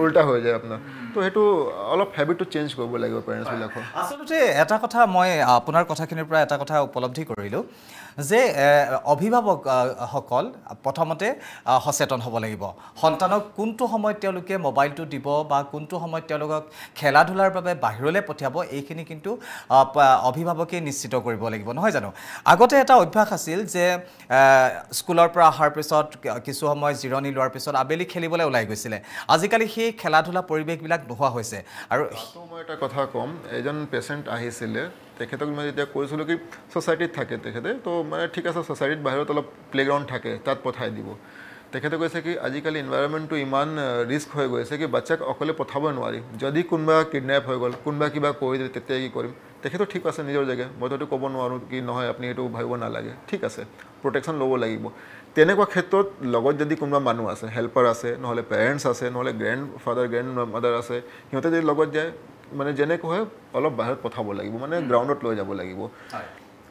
উল্টা হৈ যায় আপোনাৰ তো সেইটো অলপ হেবিটটো চেঞ্জ কৰিব লাগিব পেৰেণ্টছবিলাকৰ আচলতে এটা কথা মই আপোনাৰ কথাখিনিৰ পৰা এটা কথা উপলব্ধি কৰিলোঁ যে অভিভাৱকসকল প্ৰথমতে সচেতন হ'ব লাগিব সন্তানক কোনটো সময়ত তেওঁলোকে মোবাইলটো দিব বা কোনটো সময়ত তেওঁলোকক খেলা ধূলাৰ বাবে বাহিৰলৈ পঠিয়াব এইখিনি কিন্তু অভিভাৱকে নিশ্চিত কৰিব লাগিব নহয় জানো আগতে এটা অভ্যাস আছিল যে স্কুলৰ পৰা অহাৰ পিছত কিছু সময় জিৰণি লোৱাৰ পিছত আবেলি খেলিবলৈ ওলাই গৈছিলে আজিকালি সেই খেলা ধূলা পৰিৱেশবিলাক নোহোৱা হৈছে আৰু মই এটা কথা ক'ম এজন পেচেণ্ট আহিছিলে তেখেতক মই যেতিয়া কৈছিলোঁ কি ছ'চাইটিত থাকে তেখেতে তো মানে ঠিক আছে ছ'চাইটিত বাহিৰত অলপ প্লেগ্ৰাউণ্ড থাকে তাত পঠাই দিব তেখেতে কৈছে কি আজিকালি এনভাইৰনমেণ্টটো ইমান ৰিস্ক হৈ গৈছে কি বাচ্চাক অকলে পঠাব নোৱাৰি যদি কোনোবা কিডনেপ হৈ গ'ল কোনোবা কিবা কৰি দিলে তেতিয়া কি কৰিম তেখেতো ঠিক আছে নিজৰ জেগা মইতো এইটো ক'ব নোৱাৰোঁ কি নহয় আপুনি এইটো ভাবিব নালাগে ঠিক আছে প্ৰটেকশ্যন ল'ব লাগিব তেনেকুৱা ক্ষেত্ৰত লগত যদি কোনোবা মানুহ আছে হেল্পাৰ আছে নহ'লে পেৰেণ্টছ আছে নহ'লে গ্ৰেণ্ড ফাদাৰ গ্ৰেণ্ড মাদাৰ আছে সিহঁতে যদি লগত যায় মানে যেনেকৈ হয় অলপ বাহিৰত পঠাব লাগিব মানে গ্ৰাউণ্ডত লৈ যাব লাগিব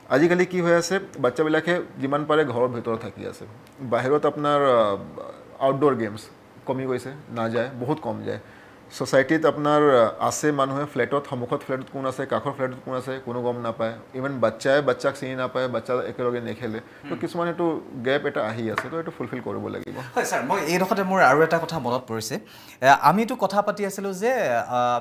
আজিকালি কি হৈ আছে বাচ্চাবিলাকে যিমান পাৰে ঘৰৰ ভিতৰত থাকি আছে বাহিৰত আপোনাৰ আউটডোৰ গেমছ কমি গৈছে নাযায় বহুত কম যায় ছ'চাইটিত আপোনাৰ আছে মানুহে ফ্লেটত সন্মুখত ফ্লেটত কোন আছে কাষৰ ফ্লেটত কোন আছে কোনো গম নাপায় ইভেন বাচ্চাক চিনি নাপায় বাচ্চা একেলগে নেখেলে তো কিছুমান এইটো গেপ এটা আহি আছে তো এইটো ফুলফিল কৰিব লাগিব হয় ছাৰ মই এইডোখৰতে মোৰ আৰু এটা কথা মনত পৰিছে আমিতো কথা পাতি আছিলোঁ যে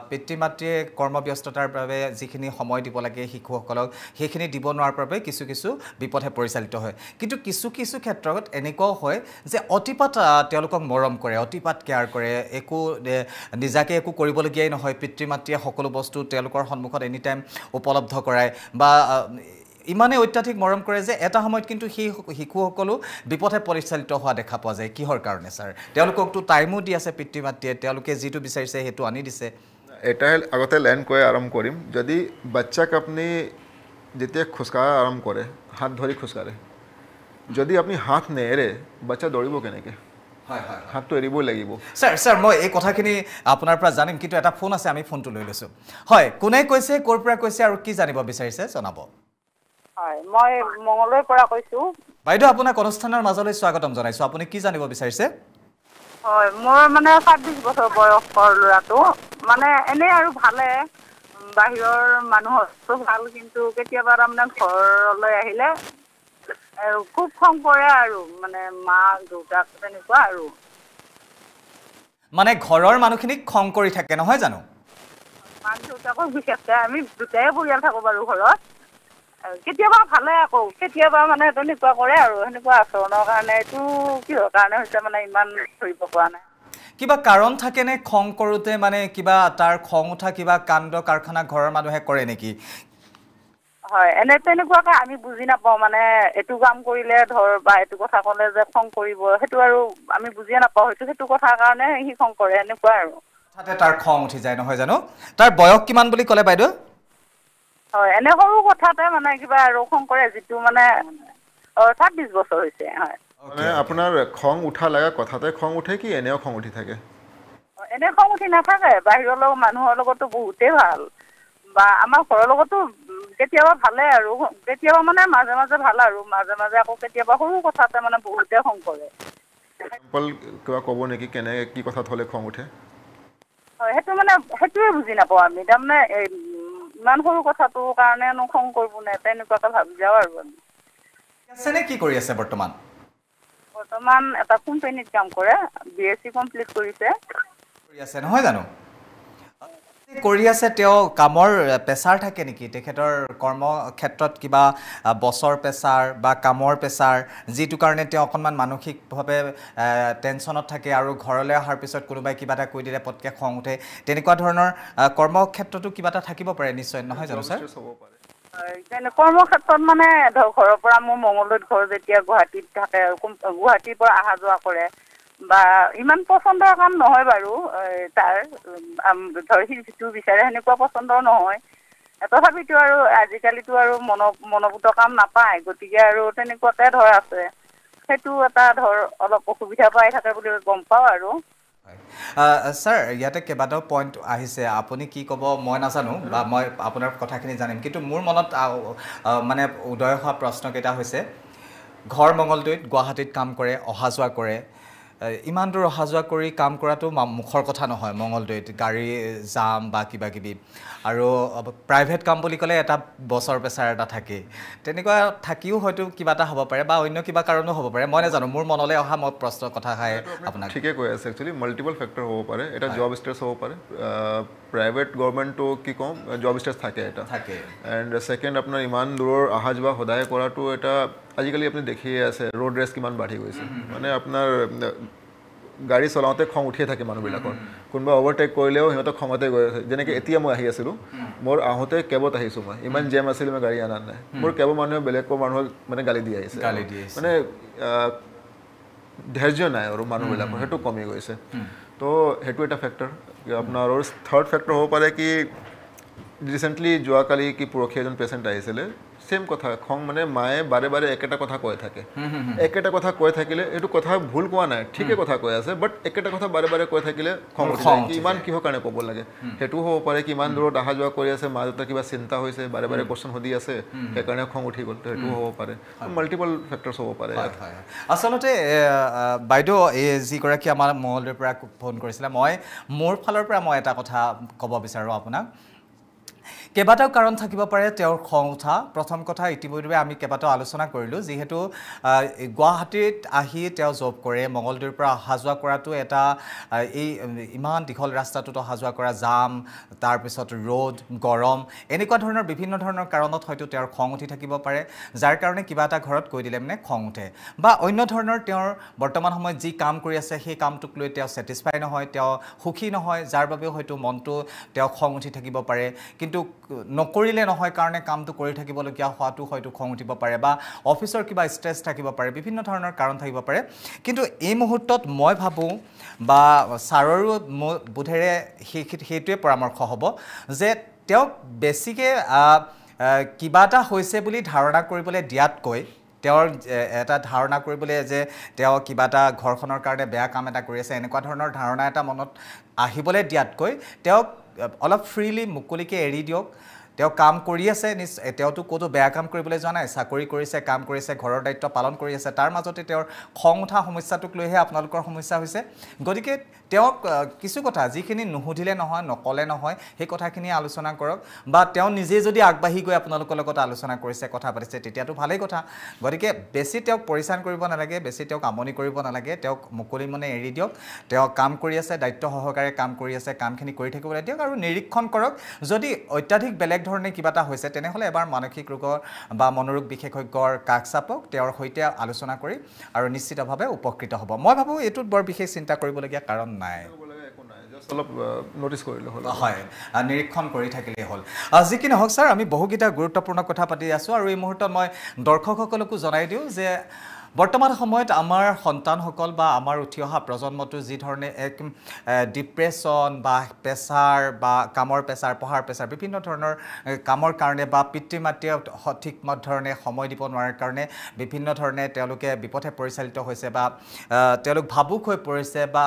পিতৃ মাতৃয়ে কৰ্মব্যস্ততাৰ বাবে যিখিনি সময় দিব লাগে শিশুসকলক সেইখিনি দিব নোৱাৰাৰ বাবে কিছু বিপথে পৰিচালিত হয় কিন্তু কিছু ক্ষেত্ৰত এনেকুৱাও হয় যে অতিপাত তেওঁলোকক মৰম কৰে অতিপাত কেয়াৰ কৰে একো নিজাকে একো কৰিবলগীয়াই নহয় পিতৃ মাতৃয়ে সকলো বস্তু তেওঁলোকৰ সন্মুখত এনি টাইম উপলব্ধ কৰায় বা ইমানে অত্যাধিক মৰম কৰে যে এটা সময়ত কিন্তু সেই শিশুসকলো বিপথে পৰিচালিত হোৱা দেখা পোৱা যায় কিহৰ কাৰণে ছাৰ তেওঁলোককতো টাইমো দি আছে পিতৃ মাতৃয়ে তেওঁলোকে যিটো বিচাৰিছে সেইটো আনি দিছে এটাই আগতে লেণ্ড কৈ আৰম্ভ কৰিম যদি বাচ্চাক আপুনি যেতিয়া খোজকাঢ়া আৰম্ভ কৰে হাত ধৰি খোজকাঢ়ে যদি আপুনি হাত নেৰে বাচ্চা দৌৰিব কেনেকৈ হাতটো এৰিবই লাগিব ছাৰ মই এই কথাখিনি আপোনাৰ পৰা জানিম কিন্তু এটা ফোন আছে আমি ফোনটো লৈ লৈছোঁ হয় কোনে কৈছে ক'ৰ পৰা কৈছে আৰু কি জানিব বিচাৰিছে জনাব হয় মই মঙলদৈৰ পৰা কৈছোঁ বাইদেউ আপোনাক অনুষ্ঠানৰ মাজলৈ স্বাগতম জনাইছোঁ আপুনি কি জানিব বিচাৰিছে হয় মোৰ মানে ২৬ বছৰ বয়সৰ ল'ৰাটো মানে এনেই আৰু ভালে বাহিৰৰ মানুহতো ভাল কিন্তু কেতিয়াবা তাৰমানে ঘৰলৈ আহিলে খুব খং কৰে আৰু মানে মা দেউতাক তেনেকুৱা আৰু মানে ঘৰৰ মানুহখিনিক খং কৰি থাকে নহয় জানো মাক দেউতাকক বিশেষকৈ আমি দুটাই পৰিয়াল থাকোঁ বাৰু ঘৰত কেতিয়াবা ভালে আকৌ কেতিয়াবা মানে তেনেকুৱা কৰে আৰু সেনেকুৱা আচৰণৰ কাৰণে এইটো কিহৰ কাৰণে হৈছে মানে ইমান ধৰিব পৰা নাই কিবা কাৰণ থাকেনে খং কৰোঁতে মানে কিবা তাৰ খং উঠা কিবা কাণ্ড কাৰখানা ঘৰৰ মানুহে কৰে নেকি হয় এনে তেনেকুৱাকৈ আমি বুজি নাপাওঁ মানে এইটো কাম কৰিলে ধৰ বা এইটো কথা ক'লে যে খং কৰিব সেইটো আৰু আমি বুজিয়ে নাপাওঁ সেইটো কথাৰ কাৰণে সি খং কৰে এনেকুৱা আৰু হঠাতে তাৰ খং উঠি যায় নহয় জানো তাৰ বয়স কিমান বুলি ক'লে বাইদেউ হয় এনে সৰু কথাতে মানে কিবা আৰু খং কৰে যিটো মানে ২৬ বছৰ হৈছে হয় মানে আপোনাৰ খং উঠা লগা কথাতে খং উঠে কি এনেও খং উঠি থাকে এনে খং উঠি নাথাকে বাহিৰৰ লগত মানুহৰ লগতো বহুতেই ভাল বা আমাৰ ঘৰৰ লগতো কেতিয়াবা ভালে আৰু কেতিয়াবা মানে মাজে মাজে ভাল আৰু মাজে মাজে আকৌ কেতিয়াবা সৰু কথাতে মানে বহুতে খং কৰে কিবা ক'ব নেকি কেনে কি কথাত হ'লে খং উঠে হয় সেইটো মানে সেইটোৱে বুজি নাপাওঁ আমি তাৰমানে ইমান সৰু কথাটোৰ কাৰণেনো খং কৰিব নে তেনেকুৱাকে ভাবি যাওঁ আৰু আমি আছে নে কি কৰি আছে বৰ্তমান বৰ্তমান এটা কোম্পানীত কাম কৰে BSc কমপ্লিট কৰিছে কৰি আছে নহয় জানো কৰি আছে তেওঁ কামৰ পেছাৰ থাকে নেকি তেখেতৰ কৰ্ম ক্ষেত্ৰত কিবা বছৰ পেছাৰ বা কামৰ পেছাৰ যিটো কাৰণে তেওঁ অকণমান মানসিকভাৱে টেনশ্যনত থাকে আৰু ঘৰলৈ অহাৰ পিছত কোনোবাই কিবা এটা কৈ দিলে পটকে খং উঠে তেনেকুৱা ধৰণৰ কৰ্মক্ষেত্ৰতো কিবা এটা থাকিব পাৰে নিশ্চয় নহয় জানো ছাৰ কৰ্মক্ষেত্ৰত মানে ধৰক ঘৰৰ পৰা মোৰ মঙলদৈত ঘৰ যেতিয়া গুৱাহাটীত থাকে গুৱাহাটীৰ পৰা অহা যোৱা কৰে বা ইমান পচন্দৰ কাম নহয় বাৰু তাৰ ধৰ সি যিটো বিচাৰে সেনেকুৱা পচন্দৰ নহয় তথাপিতো আৰু আজিকালিতো আৰু মনোভূত কাম নাপায় গতিকে আৰু তেনেকুৱাকে ধৰ আছে সেইটো এটা ধৰ অলপ অসুবিধা পাই থাকে বুলি গম পাওঁ আৰু ছাৰ ইয়াতে কেইবাটাও পইণ্ট আহিছে আপুনি কি ক'ব মই নাজানো বা মই আপোনাৰ কথাখিনি জানিম কিন্তু মোৰ মনত মানে উদয় হোৱা প্ৰশ্নকেইটা হৈছে ঘৰ মঙলদৈত গুৱাহাটীত কাম কৰে অহা যোৱা কৰে ইমান দূৰ অহা যোৱা কৰি কাম কৰাটো মুখৰ কথা নহয় মঙলদৈত গাড়ী জাম বা কিবা কিবি আৰু প্ৰাইভেট কাম বুলি ক'লে এটা বছৰ পেছাৰ এটা থাকে তেনেকুৱা থাকিও হয়তো কিবা এটা হ'ব পাৰে বা অন্য কিবা কাৰণো হ'ব পাৰে মই নাজানো মোৰ মনলৈ অহা মই প্ৰশ্ন কথা খাই আপোনাক ঠিকে কৈ আছে একচুৱেলি মাল্টিপল ফেক্টৰ হ'ব পাৰে এটা জব ষ্টেটাছ হ'ব পাৰে প্ৰাইভেট গভৰ্ণমেণ্টটো কি ক'ম জব ষ্টেটাছ থাকে এটা থাকে এণ্ড ছেকেণ্ড আপোনাৰ ইমান দূৰৰ অহা যোৱা সদায় কৰাটো এটা আজিকালি আপুনি দেখিয়ে আছে ৰোড ৰেচ কিমান বাঢ়ি গৈছে মানে আপোনাৰ গাড়ী চলাওঁতে খং উঠিয়ে থাকে মানুহবিলাকৰ কোনোবা অভাৰটেক কৰিলেও সিহঁতক খঙতে গৈ আছে যেনেকৈ এতিয়া মই আহি আছিলোঁ মোৰ আহোঁতে কেবত আহিছোঁ মই ইমান জেম আছিল মই গাড়ী অনা নাই মোৰ কেবৰ মানুহে বেলেগৰ মানুহক মানে গালি দি আহিছে মানে ধৈৰ্য নাই আৰু মানুহবিলাকৰ সেইটো কমি গৈছে তো সেইটো এটা ফেক্টৰ আপোনাৰ আৰু থাৰ্ড ফেক্টৰ হ'ব পাৰে কি ৰিচেণ্টলি যোৱাকালি কি পৰহি এজন পেচেণ্ট আহিছিলে সেম কথা খং মানে মায়ে বাৰে বাৰে একেটা কথা কৈ থাকে একেটা কথা কৈ থাকিলে এইটো কথা ভুল কোৱা নাই ঠিকে কথা কৈ আছে বাট একেটা কথা বাৰে বাৰে কৈ থাকিলে খং উঠি যায় কি ইমান কিহৰ কাৰণে ক'ব লাগে সেইটোও হ'ব পাৰে কি ইমান দূৰত অহা যোৱা কৰি আছে মা দেউতাৰ কিবা চিন্তা হৈছে বাৰে বাৰে কোৱেশ্যন সুধি আছে সেইকাৰণে খং উঠি গ'ল সেইটোও হ'ব পাৰে মাল্টিপল ফেক্টৰ্ছ হ'ব পাৰে আচলতে বাইদেউ এই যিগৰাকী আমাৰ মঙলদৈৰ পৰা ফোন কৰিছিলে মই মোৰ ফালৰ পৰা মই এটা কথা ক'ব বিচাৰোঁ আপোনাক কেইবাটাও কাৰণ থাকিব পাৰে তেওঁৰ খং উঠা প্ৰথম কথা ইতিমধ্যে আমি কেইবাটাও আলোচনা কৰিলোঁ যিহেতু গুৱাহাটীত আহি তেওঁ জব কৰে মঙলদৈৰ পৰা অহা যোৱা কৰাটো এটা এই ইমান দীঘল ৰাস্তাটোত অহা যোৱা কৰা জাম তাৰপিছত ৰ'দ গৰম এনেকুৱা ধৰণৰ বিভিন্ন ধৰণৰ কাৰণত হয়তো তেওঁৰ খং উঠি থাকিব পাৰে যাৰ কাৰণে কিবা এটা ঘৰত কৈ দিলে মানে খং উঠে বা অন্য ধৰণৰ তেওঁৰ বৰ্তমান সময়ত যি কাম কৰি আছে সেই কামটোক লৈ তেওঁ ছেটিছফাই নহয় তেওঁ সুখী নহয় যাৰ বাবে হয়তো মনটো তেওঁ খং উঠি থাকিব পাৰে কিন্তু নকৰিলে নহয় কাৰণে কামটো কৰি থাকিবলগীয়া হোৱাটো হয়তো খং উঠিব পাৰে বা অফিচৰ কিবা ষ্ট্ৰেছ থাকিব পাৰে বিভিন্ন ধৰণৰ কাৰণ থাকিব পাৰে কিন্তু এই মুহূৰ্তত মই ভাবোঁ বা ছাৰৰো বোধেৰে সেইটোৱে পৰামৰ্শ হ'ব যে তেওঁক বেছিকৈ কিবা এটা হৈছে বুলি ধাৰণা কৰিবলৈ দিয়াতকৈ তেওঁৰ এটা ধাৰণা কৰিবলৈ যে তেওঁ কিবা এটা ঘৰখনৰ কাৰণে বেয়া কাম এটা কৰি আছে এনেকুৱা ধৰণৰ ধাৰণা এটা মনত আহিবলৈ দিয়াতকৈ তেওঁক অলপ ফ্ৰীলি মুকলিকৈ এৰি দিয়ক তেওঁ কাম কৰি আছে তেওঁতো ক'তো বেয়া কাম কৰিবলৈ যোৱা নাই চাকৰি কৰিছে কাম কৰিছে ঘৰৰ দায়িত্ব পালন কৰি আছে তাৰ মাজতে তেওঁৰ খং উঠা সমস্যাটোক লৈহে আপোনালোকৰ সমস্যা হৈছে গতিকে তেওঁক কিছু কথা যিখিনি নুসুধিলে নহয় নকলে নহয় সেই কথাখিনি আলোচনা কৰক বা তেওঁ নিজে যদি আগবাঢ়ি গৈ আপোনালোকৰ লগত আলোচনা কৰিছে কথা পাতিছে তেতিয়াতো ভালেই কথা গতিকে বেছি তেওঁক পৰিচান কৰিব নালাগে বেছি তেওঁক আমনি কৰিব নালাগে তেওঁক মুকলি মনে এৰি দিয়ক তেওঁ কাম কৰি আছে দায়িত্ব সহকাৰে কাম কৰি আছে কামখিনি কৰি থাকিবলৈ দিয়ক আৰু নিৰীক্ষণ কৰক যদি অত্যাধিক বেলেগ ধৰণে কিবা এটা হৈছে তেনেহ'লে এবাৰ মানসিক ৰোগৰ বা মনোৰোগ বিশেষজ্ঞৰ কাষ চাপক তেওঁৰ সৈতে আলোচনা কৰি আৰু নিশ্চিতভাৱে উপকৃত হ'ব মই ভাবোঁ এইটোত বৰ বিশেষ চিন্তা কৰিবলগীয়া কাৰণ নাই অলপ নটিছ কৰিলে হ'ল হয় নিৰীক্ষণ কৰি থাকিলেই হ'ল যি কি নহওক ছাৰ আমি বহুকেইটা গুৰুত্বপূৰ্ণ কথা পাতি আছোঁ আৰু এই মুহূৰ্তত মই দৰ্শকসকলকো জনাই দিওঁ যে বৰ্তমান সময়ত আমাৰ সন্তানসকল বা আমাৰ উঠি অহা প্ৰজন্মটো যি ধৰণে এক ডিপ্ৰেশ্যন বা প্ৰেছাৰ বা কামৰ প্ৰেছাৰ পঢ়াৰ প্ৰেছাৰ বিভিন্ন ধৰণৰ কামৰ কাৰণে বা পিতৃ মাতৃয়ে সঠিক ধৰণে সময় দিব নোৱাৰাৰ কাৰণে বিভিন্ন ধৰণে তেওঁলোকে বিপথে পৰিচালিত হৈছে বা তেওঁলোক ভাবুক হৈ পৰিছে বা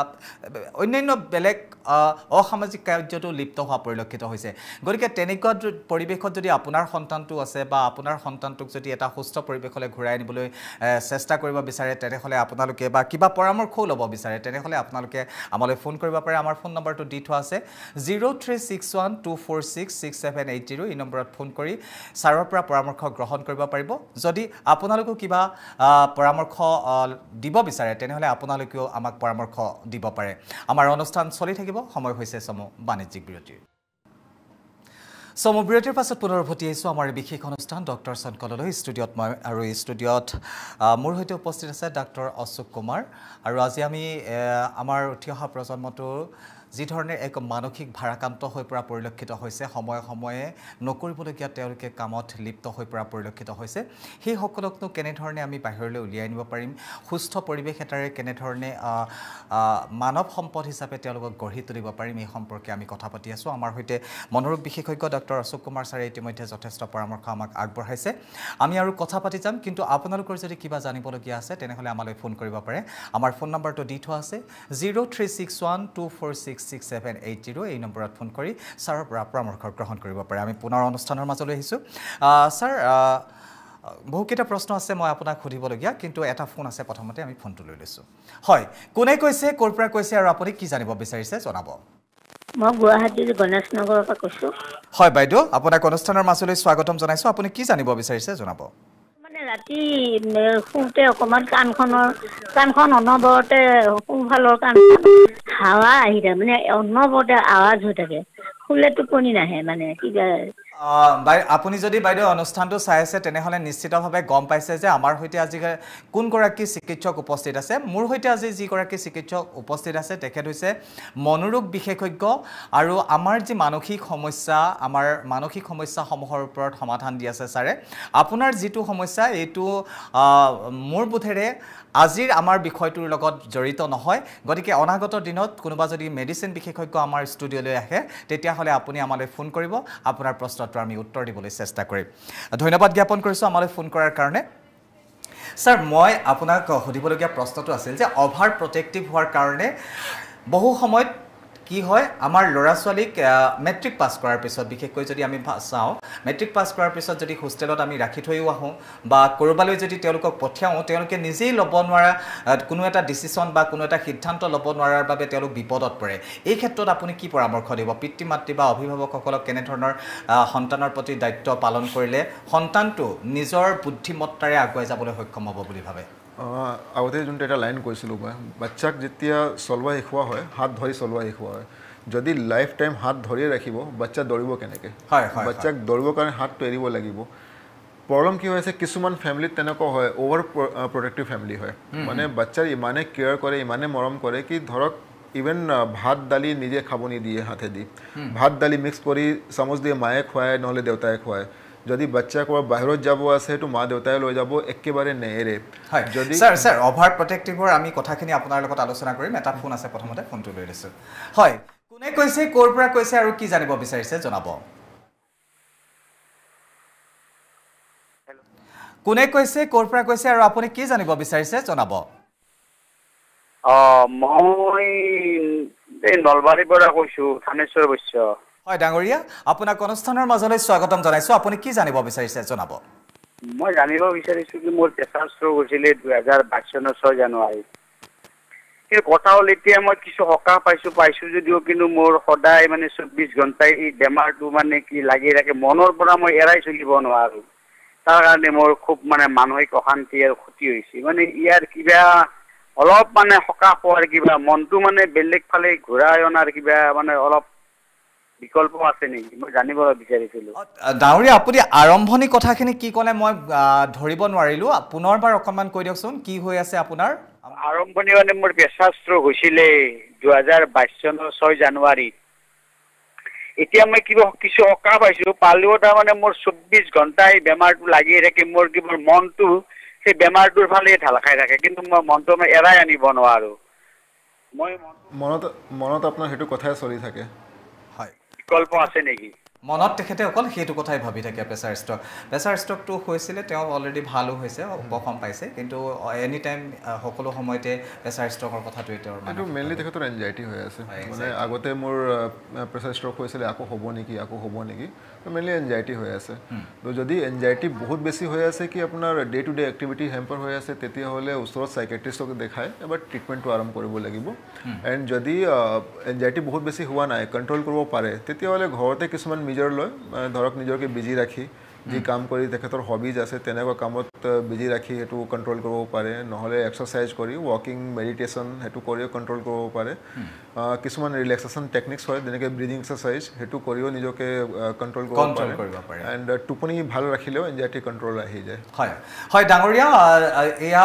অন্যান্য বেলেগ অসামাজিক কাৰ্যতো লিপ্ত হোৱা পৰিলক্ষিত হৈছে গতিকে তেনেকুৱা পৰিৱেশত যদি আপোনাৰ সন্তানটো আছে বা আপোনাৰ সন্তানটোক যদি এটা সুস্থ পৰিৱেশলৈ ঘূৰাই আনিবলৈ চেষ্টা চেষ্টা কৰিব বিচাৰে তেনেহ'লে আপোনালোকে বা কিবা পৰামৰ্শও ল'ব বিচাৰে তেনেহ'লে আপোনালোকে আমালৈ ফোন কৰিব পাৰে আমাৰ ফোন নম্বৰটো দি থোৱা আছে 0361246678 এই নম্বৰত ফোন কৰি ছাৰৰ পৰা পৰামৰ্শ গ্ৰহণ কৰিব পাৰিব যদি আপোনালোকো কিবা পৰামৰ্শ দিব বিচাৰে তেনেহ'লে আপোনালোকেও আমাক পৰামৰ্শ দিব পাৰে আমাৰ অনুষ্ঠান চলি থাকিব সময় হৈছে সময় বাণিজ্যিক বিৰতিৰ সমবিৰতিৰ পাছত পুনৰ উভতি আহিছোঁ আমাৰ বিশেষ অনুষ্ঠান ডক্টৰ চনকললৈ ষ্টুডিঅ'ত মই আৰু এই ষ্টুডিঅ'ত মোৰ সৈতে উপস্থিত আছে ডাক্তৰ অশোক কুমাৰ আৰু আজি আমি আমাৰ উঠি অহা প্ৰজন্মটো যি ধৰণে এক মানসিক ভাৰাক্ৰান্ত হৈ পৰা পৰিলক্ষিত হৈছে সময়ে সময়ে নকৰিবলগীয়া তেওঁলোকে কামত লিপ্ত হৈ পৰা পৰিলক্ষিত হৈছে সেই সকলকনো কেনেধৰণে আমি বাহিৰলৈ উলিয়াই আনিব পাৰিম সুস্থ পৰিৱেশ এটাৰে কেনেধৰণে মানৱ সম্পদ হিচাপে তেওঁলোকক গঢ়ি তুলিব পাৰিম এই সম্পৰ্কে আমি কথা পাতি আছোঁ আমাৰ সৈতে মনোৰোগ বিশেষজ্ঞ ডক্টৰ অশোক কুমাৰ ছাৰে ইতিমধ্যে যথেষ্ট পৰামৰ্শ আমাক আগবঢ়াইছে আমি আৰু কথা পাতি যাম কিন্তু আপোনালোকৰ যদি কিবা জানিবলগীয়া আছে তেনেহ'লে আমালৈ ফোন কৰিব পাৰে আমাৰ ফোন নম্বৰটো দি থোৱা আছে 0361246678 এই নম্বৰত ফোন কৰি ছাৰৰ পৰা পৰামৰ্শ গ্ৰহণ কৰিব পাৰে আমি পুনৰ অনুষ্ঠানৰ মাজলৈ আহিছোঁ ছাৰ বহুকেইটা প্ৰশ্ন আছে মই আপোনাক সুধিবলগীয়া কিন্তু এটা ফোন আছে প্ৰথমতে আমি ফোনটো লৈ লৈছোঁ হয় কোনে কৈছে ক'ৰ পৰা কৈছে আৰু আপুনি কি জানিব বিচাৰিছে জনাব মই গুৱাহাটীৰ গণেশ নগৰৰ পৰা কৈছোঁ হয় বাইদেউ আপোনাক অনুষ্ঠানৰ মাজলৈ স্বাগতম জনাইছোঁ আপুনি কি জানিব বিচাৰিছে জনাব মানে ৰাতি শুওঁতে অকণমান কাণখন অনবৰতে সোঁফালৰ কাণ হাৱা আহি থাকে মানে অনবৰতে আৱাজ হৈ থাকে শুলে টোপনি নাহে মানে কিবা আপুনি যদি বাইদেউ অনুষ্ঠানটো চাই আছে তেনেহ'লে নিশ্চিতভাৱে গম পাইছে যে আমাৰ সৈতে আজি কোনগৰাকী চিকিৎসক উপস্থিত আছে মোৰ সৈতে আজি যিগৰাকী চিকিৎসক উপস্থিত আছে তেখেত হৈছে মনোৰোগ বিশেষজ্ঞ আৰু আমাৰ যি মানসিক সমস্যাসমূহৰ ওপৰত সমাধান দি আছে ছাৰে আপোনাৰ যিটো সমস্যা এইটো মোৰ বোধেৰে আজিৰ আমাৰ বিষয়টোৰ লগত জড়িত নহয় গতিকে অনাগত দিনত কোনোবা যদি মেডিচিন বিশেষজ্ঞ আমাৰ ষ্টুডিঅ'লৈ আহে তেতিয়াহ'লে আপুনি আমালৈ ফোন কৰিব আপোনাৰ প্ৰশ্নটো আমি উত্তৰ দিবলৈ চেষ্টা কৰিম ধন্যবাদ জ্ঞাপন কৰিছোঁ আমালৈ ফোন কৰাৰ কাৰণে ছাৰ মই আপোনাক সুধিবলগীয়া প্ৰশ্নটো আছিল যে অভাৰ প্ৰটেক্টিভ হোৱাৰ কাৰণে বহু সময়ত কি হয় আমাৰ ল'ৰা ছোৱালীক মেট্ৰিক পাছ কৰাৰ পিছত বিশেষকৈ যদি আমি চাওঁ মেট্ৰিক পাছ কৰাৰ পিছত যদি হোষ্টেলত আমি ৰাখি থৈও আহোঁ বা ক'ৰবালৈ যদি তেওঁলোকক পঠিয়াওঁ তেওঁলোকে নিজেই ল'ব নোৱাৰা কোনো এটা ডিচিশ্যন বা কোনো এটা সিদ্ধান্ত ল'ব নোৱাৰাৰ বাবে তেওঁলোক বিপদত পৰে এই ক্ষেত্ৰত আপুনি কি পৰামৰ্শ দিব পিতৃ মাতৃ বা অভিভাৱকসকলক কেনেধৰণৰ সন্তানৰ প্ৰতি দায়িত্ব পালন কৰিলে সন্তানটো নিজৰ বুদ্ধিমত্তাৰে আগুৱাই যাবলৈ সক্ষম হ'ব বুলি ভাবে আগতে যোনটো এটা লাইন কৈছিলোঁ মই বাচ্চাক যেতিয়া চলোৱা শিকোৱা হয় হাত ধৰি চলোৱা শিকোৱা হয় যদি লাইফ টাইম হাত ধৰিয়ে ৰাখিব বাচ্চা দৌৰিব কেনেকৈ বাচ্চাক দৌৰিবৰ কাৰণে হাতটো এৰিব লাগিব প্ৰব্লেম কি হৈ আছে কিছুমান ফেমিলিত তেনেকুৱা হয় অভাৰ প্ৰটেক্টিভ ফেমিলি হয় মানে বাচ্চাৰ ইমানে কেয়াৰ কৰে ইমানে মৰম কৰে কি ধৰক ইভেন ভাত দালি নিজে খাব নিদিয়ে হাতেদি ভাত দালি মিক্স কৰি চামুচ দিয়ে মায়ে খুৱায় নহ'লে দেউতাই খুৱায় যদি বাচ্চা ক'ৰবাত বাহিৰত যাব আছে সেইটো মা দেউতাই লৈ যাব একেবাৰে নেৰে যদি ছাৰ অভাৰ প্ৰটেক্টিভৰ আমি কথাখিনি আপোনাৰ লগত আলোচনা কৰিম এটা ফোন আছে প্ৰথমতে ফোনটো লৈ লৈছোঁ হয় কোনে কৈছে ক'ৰ পৰা কৈছে আৰু কি জানিব বিচাৰিছে জনাব কোনে কৈছে ক'ৰ পৰা কৈছে আৰু আপুনি কি জানিব বিচাৰিছে জনাব মই এই নলবাৰীৰ পৰা কৈছোঁ থানেশ্বৰ বৈশ্য হয় ডাঙৰীয়া আপোনাক অনুষ্ঠানৰ মাজলৈ স্বাগতম জনাইছোঁ আপুনি কি জানিব বিচাৰিছে জনাব মই জানিব বিচাৰিছোঁ কি মোৰ প্ৰেছাৰ ষ্ট্ৰ'ক হৈছিলে 2022 চনৰ 6 জানুৱাৰীত কিন্তু কথা হ'ল এতিয়া মই কিছু সকাহ পাইছোঁ যদিও কিন্তু মোৰ সদায় মানে 24 ঘণ্টাই এই বেমাৰটো মানে কি লাগি থাকে মনৰ পৰা মই এৰাই চলিব নোৱাৰোঁ তাৰ কাৰণে মোৰ খুব মানে মানসিক অশান্তি আৰু ক্ষতি হৈছে মানে ইয়াৰ কিবা অলপ মানে সকাহ পোৱাৰ কিবা মনটো মানে বেলেগ ফালে ঘূৰাই অনাৰ কিবা মানে অলপ বিকল্প আছে নেকি মই জানিব বিচাৰিছিলোঁ ডাঙৰীয়া আপুনি আৰম্ভণি কথাখিনি কি ক'লে মই ধৰিব নোৱাৰিলোঁ পুনৰবাৰ অকণমান কৈ দিয়কচোন কি হৈ আছে আপোনাৰ আৰম্ভণি মানে মোৰ প্ৰেছাৰ ষ্ট্ৰ'ক হৈছিলে 2022 চনৰ 6 জানুৱাৰীত এতিয়া মই কিবা কিছু সকাহ পালেও তাৰমানে মোৰ 24 ঘণ্টাই বেমাৰটো লাগি থাকে মোৰ কিবা মনটো সেই বেমাৰটোৰ ফালে ঢাল খাই থাকে কিন্তু মই মনটো মই এৰাই আনিব নোৱাৰোঁ মই মনত আপোনাৰ সেইটো কথাই চলি থাকে বিকল্প আছে নেকি মনত তেখেতে অকল সেইটো কথাই ভাবি থাকে প্ৰেছাৰ ষ্ট্ৰকটো হৈছিলে তেওঁ অলৰেডি ভালো হৈছে উপশম পাইছে কিন্তু এনি টাইম সকলো সময়তে প্ৰেছাৰ ষ্ট্ৰকৰ কথাটোৱে তেওঁৰ এইটো মেইনলি তেখেতৰ এনজাইটি হৈ আছে মানে আগতে মোৰ প্ৰেছাৰ ষ্ট্ৰক হৈছিলে আকৌ হ'ব নেকি মেইনলি এনজাইটি হৈ আছে তো যদি এনজাইটি বহুত বেছি হৈ আছে কি আপোনাৰ day to day activity hamper হৈ আছে তেতিয়াহ'লে ওচৰত চাইকেট্ৰিষ্টক দেখাই এবাৰ ট্ৰিটমেণ্টটো আৰম্ভ কৰিব লাগিব এণ্ড যদি এনজাইটি বহুত বেছি হোৱা নাই কণ্ট্ৰল কৰিব পাৰে তেতিয়াহ'লে ঘৰতে কিছুমান মেজাৰ লৈ ধৰক নিজকে বিজি ৰাখি যি কাম কৰি তেখেতৰ হবিজ আছে তেনেকুৱা কামত বিজি ৰাখি সেইটো কণ্ট্ৰল কৰিব পাৰে নহ'লে এক্সাৰচাইজ কৰি ৱাকিং মেডিটেশ্যন সেইটো কৰিও কণ্ট্ৰল কৰিব পাৰে কিছুমান ৰিলেক্সেশ্যন টেকনিক্স হয় যেনেকৈ ব্ৰিডিং এক্সাৰচাইজ সেইটো কৰিও নিজকে কণ্ট্ৰল কৰিব পাৰে এণ্ড টোপনি ভাল ৰাখিলেও এনজাইটি কণ্ট্ৰল আহি যায় হয় ডাঙৰীয়া এয়া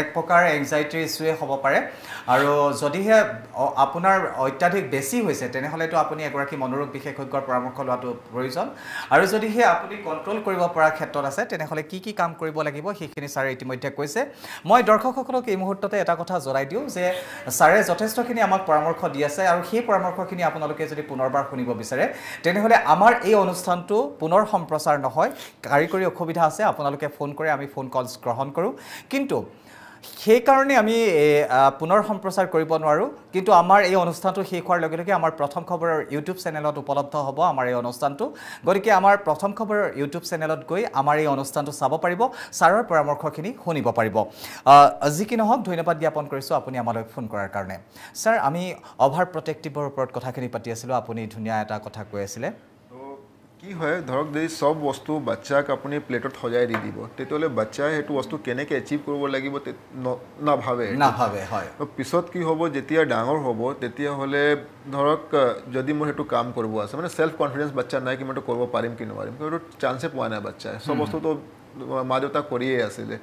এক প্ৰকাৰ এনজাইটিৰ ইছ্যুৱে হ'ব পাৰে আৰু যদিহে আপোনাৰ অত্যাধিক বেছি হৈছে তেনেহ'লেতো আপুনি এগৰাকী মনোৰোগ বিশেষজ্ঞৰ পৰামৰ্শ লোৱাটো প্ৰয়োজন আৰু যদিহে আপুনি কণ্ট্ৰল কৰিব পৰা ক্ষেত্ৰত আছে তেনেহ'লে কি কাম কৰিব লাগিব সেইখিনি ছাৰে ইতিমধ্যে কৈছে মই দৰ্শকসকলক এই মুহূৰ্ততে এটা কথা জনাই দিওঁ যে ছাৰে যথেষ্টখিনি আমাক পৰামৰ্শ দি আছে আৰু সেই পৰামৰ্শখিনি আপোনালোকে যদি পুনৰবাৰ শুনিব বিচাৰে তেনেহ'লে আমাৰ এই অনুষ্ঠানটো পুনৰ সম্প্ৰচাৰ নহয় কাৰিকৰী অসুবিধা আছে আপোনালোকে ফোন কৰে আমি ফোন কলছ গ্ৰহণ কৰোঁ কিন্তু সেইকাৰণে আমি পুনৰ সম্প্ৰচাৰ কৰিব নোৱাৰোঁ কিন্তু আমাৰ এই অনুষ্ঠানটো শেষ হোৱাৰ লগে লগে আমাৰ প্ৰথম খবৰৰ ইউটিউব চেনেলত উপলব্ধ হ'ব আমাৰ এই অনুষ্ঠানটো গতিকে আমাৰ প্ৰথম খবৰৰ ইউটিউব চেনেলত গৈ আমাৰ এই অনুষ্ঠানটো চাব পাৰিব ছাৰৰ পৰামৰ্শখিনি শুনিব পাৰিব যি কি নহওক ধন্যবাদ জ্ঞাপন কৰিছোঁ আপুনি আমালৈ ফোন কৰাৰ কাৰণে ছাৰ আমি অভাৰ প্ৰটেক্টিভৰ ওপৰত কথাখিনি পাতি আছিলোঁ আপুনি ধুনীয়া এটা কথা কৈ আছিলে কি হয় ধৰক যদি সব বস্তু বাচ্চাক আপুনি প্লেটত সজাই দি দিব তেতিয়াহ'লে বাচ্চাই সেইটো বস্তু কেনেকৈ এচিভ কৰিব লাগিব নাভাবে হয় পিছত কি হ'ব যেতিয়া ডাঙৰ হ'ব তেতিয়াহ'লে ধৰক যদি মোৰ সেইটো কাম কৰিব আছে মানে ছেল্ফ কনফিডেন্স বাচ্চা নাই কি মই এইটো কৰিব পাৰিম কি নোৱাৰিম সেইটো চান্সে পোৱা নাই বাচ্চাই সব বস্তুটো মা দেউতা কৰিয়ে আছিলে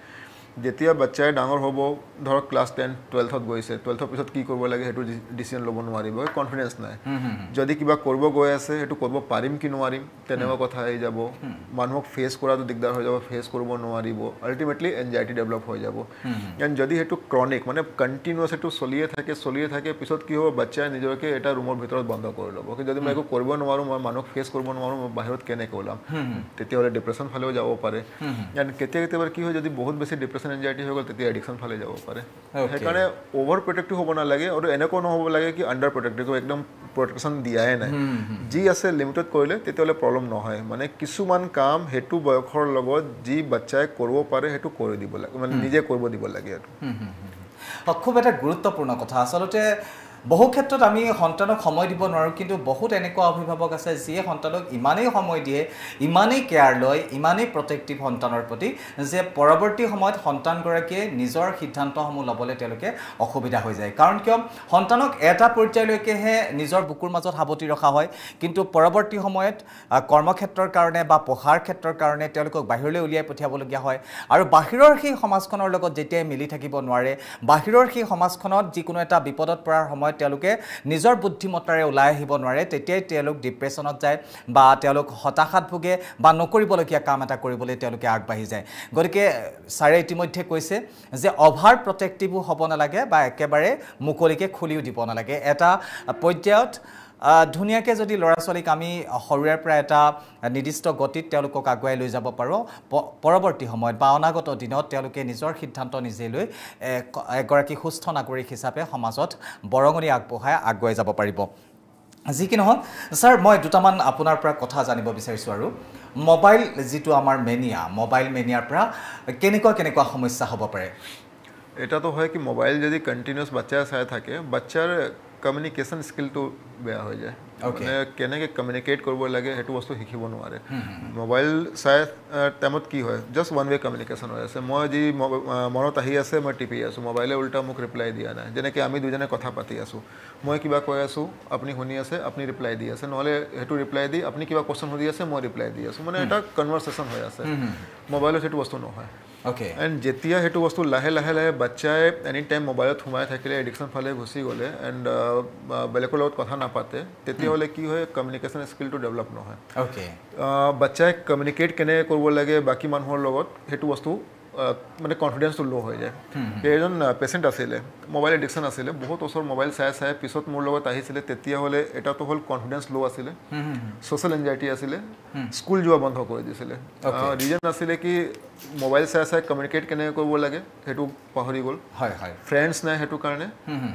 যেতিয়া বাচ্চাই ডাঙৰ হ'ব ধৰক ক্লাছ 10 12ত গৈছে 12ৰ পিছত কি কৰিব লাগে সেইটো ডিচিশ্যন ল'ব নোৱাৰিব কনফিডেন্স নাই যদি কিবা কৰিব গৈ আছে সেইটো কৰিব পাৰিম কি নোৱাৰিম তেনেকুৱা কথা আহি যাব মানুহক ফেচ কৰাটো দিগদাৰ হৈ যাব ফেচ কৰিব নোৱাৰিব আল্টিমেটলি এনজাইটি ডেভেলপ হৈ যাব এণ্ড যদি সেইটো ক্ৰনিক মানে কণ্টিনিউৱাছ সেইটো চলিয়ে থাকে পিছত কি হ'ব বাচ্চাই নিজকে এটা ৰুমৰ ভিতৰত বন্ধ কৰি ল'ব কিন্তু যদি মই একো কৰিব নোৱাৰোঁ মই মানুহক ফেচ কৰিব নোৱাৰোঁ মই বাহিৰত কেনেকৈ ওলাম তেতিয়াহ'লে ডিপ্ৰেশ্যন ফালেও যাব পাৰে এণ্ড কেতিয়াবা কি হয় যদি বহুত বেছি ডিপ্ৰেশ্যন এনজাইটি হৈ গ'ল তেতিয়া এডিকশ্যন ফালে যাব পাৰে সেইকাৰণে অভাৰ প্ৰটেক্টিভ হ'ব নালাগে আৰু এনেকুৱা নহ'ব লাগে কি আণ্ডাৰ প্ৰটেক্টিভ একদম প্ৰটেকশ্যন দিয়াই নাই যি আছে লিমিটেড কৰিলে তেতিয়াহ'লে প্ৰব্লেম নহয় মানে কিছুমান কাম সেইটো বয়সৰ লগত যি বাচ্চাই কৰিব পাৰে সেইটো কৰি দিব লাগে মানে নিজে কৰিব দিব লাগে আৰু খুব এটা গুৰুত্বপূৰ্ণ কথা আচলতে বহু ক্ষেত্ৰত আমি সন্তানক সময় দিব নোৱাৰোঁ কিন্তু বহুত এনেকুৱা অভিভাৱক আছে যিয়ে সন্তানক ইমানেই সময় দিয়ে ইমানেই কেয়াৰ লয় ইমানেই প্ৰটেক্টিভ সন্তানৰ প্ৰতি যে পৰৱৰ্তী সময়ত সন্তানগৰাকীয়ে নিজৰ সিদ্ধান্তসমূহ ল'বলৈ তেওঁলোকে অসুবিধা হৈ যায় কাৰণ কিয় সন্তানক এটা পৰ্যায়লৈকেহে নিজৰ বুকুৰ মাজত সাৱটি ৰখা হয় কিন্তু পৰৱৰ্তী সময়ত কৰ্মক্ষেত্ৰৰ কাৰণে বা পঢ়াৰ ক্ষেত্ৰৰ কাৰণে তেওঁলোকক বাহিৰলৈ উলিয়াই পঠিয়াবলগীয়া হয় আৰু বাহিৰৰ সেই সমাজখনৰ লগত যেতিয়াই মিলি থাকিব নোৱাৰে বাহিৰৰ সেই সমাজখনত যিকোনো এটা বিপদত পৰাৰ সময়ত তেওঁলোকে নিজৰ বুদ্ধিমত্তাৰে ওলাই আহিব নোৱাৰে তেতিয়াই তেওঁলোক ডিপ্ৰেশ্যনত যায় বা তেওঁলোক হতাশাত ভোগে বা নকৰিবলগীয়া কাম এটা কৰিবলৈ তেওঁলোকে আগবাঢ়ি যায় গতিকে ছাৰে ইতিমধ্যে কৈছে যে অভাৰ প্ৰটেক্টিভো হ'ব নালাগে বা একেবাৰে মুকলিকৈ খুলিও দিব নালাগে এটা পৰ্যায়ত ধুনীয়াকৈ যদি ল'ৰা ছোৱালীক আমি সৰুৰে পৰা এটা নিৰ্দিষ্ট গতিত তেওঁলোকক আগুৱাই লৈ যাব পাৰোঁ পৰৱৰ্তী সময়ত বা অনাগত দিনত তেওঁলোকে নিজৰ সিদ্ধান্ত নিজে লৈ এগৰাকী সুস্থ নাগৰিক হিচাপে সমাজত বৰঙণি আগবঢ়াই আগুৱাই যাব পাৰিব যি কি নহওক ছাৰ মই দুটামান আপোনাৰ পৰা কথা জানিব বিচাৰিছোঁ আৰু মোবাইল যিটো আমাৰ মোবাইল মেনিয়াৰ পৰা কেনেকুৱা সমস্যা হ'ব পাৰে এটাতো হয় কি মোবাইল যদি কণ্টিনিউৱাছ বাচ্চাই চাই থাকে বাচ্চাৰ কমিউনিকেশ্যন স্কিলটো বেয়া হৈ যায় মানে কেনেকৈ কমিউনিকেট কৰিব লাগে সেইটো বস্তু শিকিব নোৱাৰে মোবাইল চাই টাইমত কি হয় জাষ্ট ওৱান ৱে কমিউনিকেশ্যন হৈ আছে মই যি মনত আহি আছে মই টিপি আছোঁ মোবাইলে উল্টা মোক ৰিপ্লাই দিয়া নাই যেনেকৈ আমি দুজনে কথা পাতি আছোঁ মই কিবা কৈ আছোঁ আপুনি শুনি আছে আপুনি ৰিপ্লাই দি আছে নহ'লে সেইটো ৰিপ্লাই দি আপুনি কিবা কুৱেশ্যন সুধি আছে মই ৰিপ্লাই দি আছোঁ মানে এটা কনভাৰ্চেশ্যন হৈ আছে মোবাইলত সেইটো বস্তু নহয় এণ্ড যেতিয়া সেইটো বস্তু লাহে বাচ্চাই এনি টাইম মোবাইলত সোমাই থাকিলে এডিকশ্যন ফালে গুচি গ'লে এণ্ড বেলেগৰ লগত কথা নাপাতে তেতিয়াহ'লে কি হয় কমিউনিকেশ্যন স্কিলটো ডেভেলপ নহয় বাচ্চাই কমিউনিকেট কেনেকৈ কৰিব লাগে বাকী মানুহৰ লগত সেইটো বস্তু মানে কনফিডেন্সটো ল' হৈ যায় এজন পেচেণ্ট আছিলে মোবাইল এডিকশ্যন আছিলে বহুত ওচৰ মোবাইল চাই পিছত মোৰ লগত আহিছিলে তেতিয়াহ'লে এটাতো হ'ল কনফিডেন্স ল' আছিলে ছ'চিয়েল এনজাইটি আছিলে স্কুল যোৱা বন্ধ কৰি দিছিলে ৰিজন আছিলে কি মোবাইল চাই কমিউনিকেট কেনেকৈ কৰিব লাগে সেইটো পাহৰি গ'ল ফ্ৰেণ্ডছ নাই সেইটো কাৰণে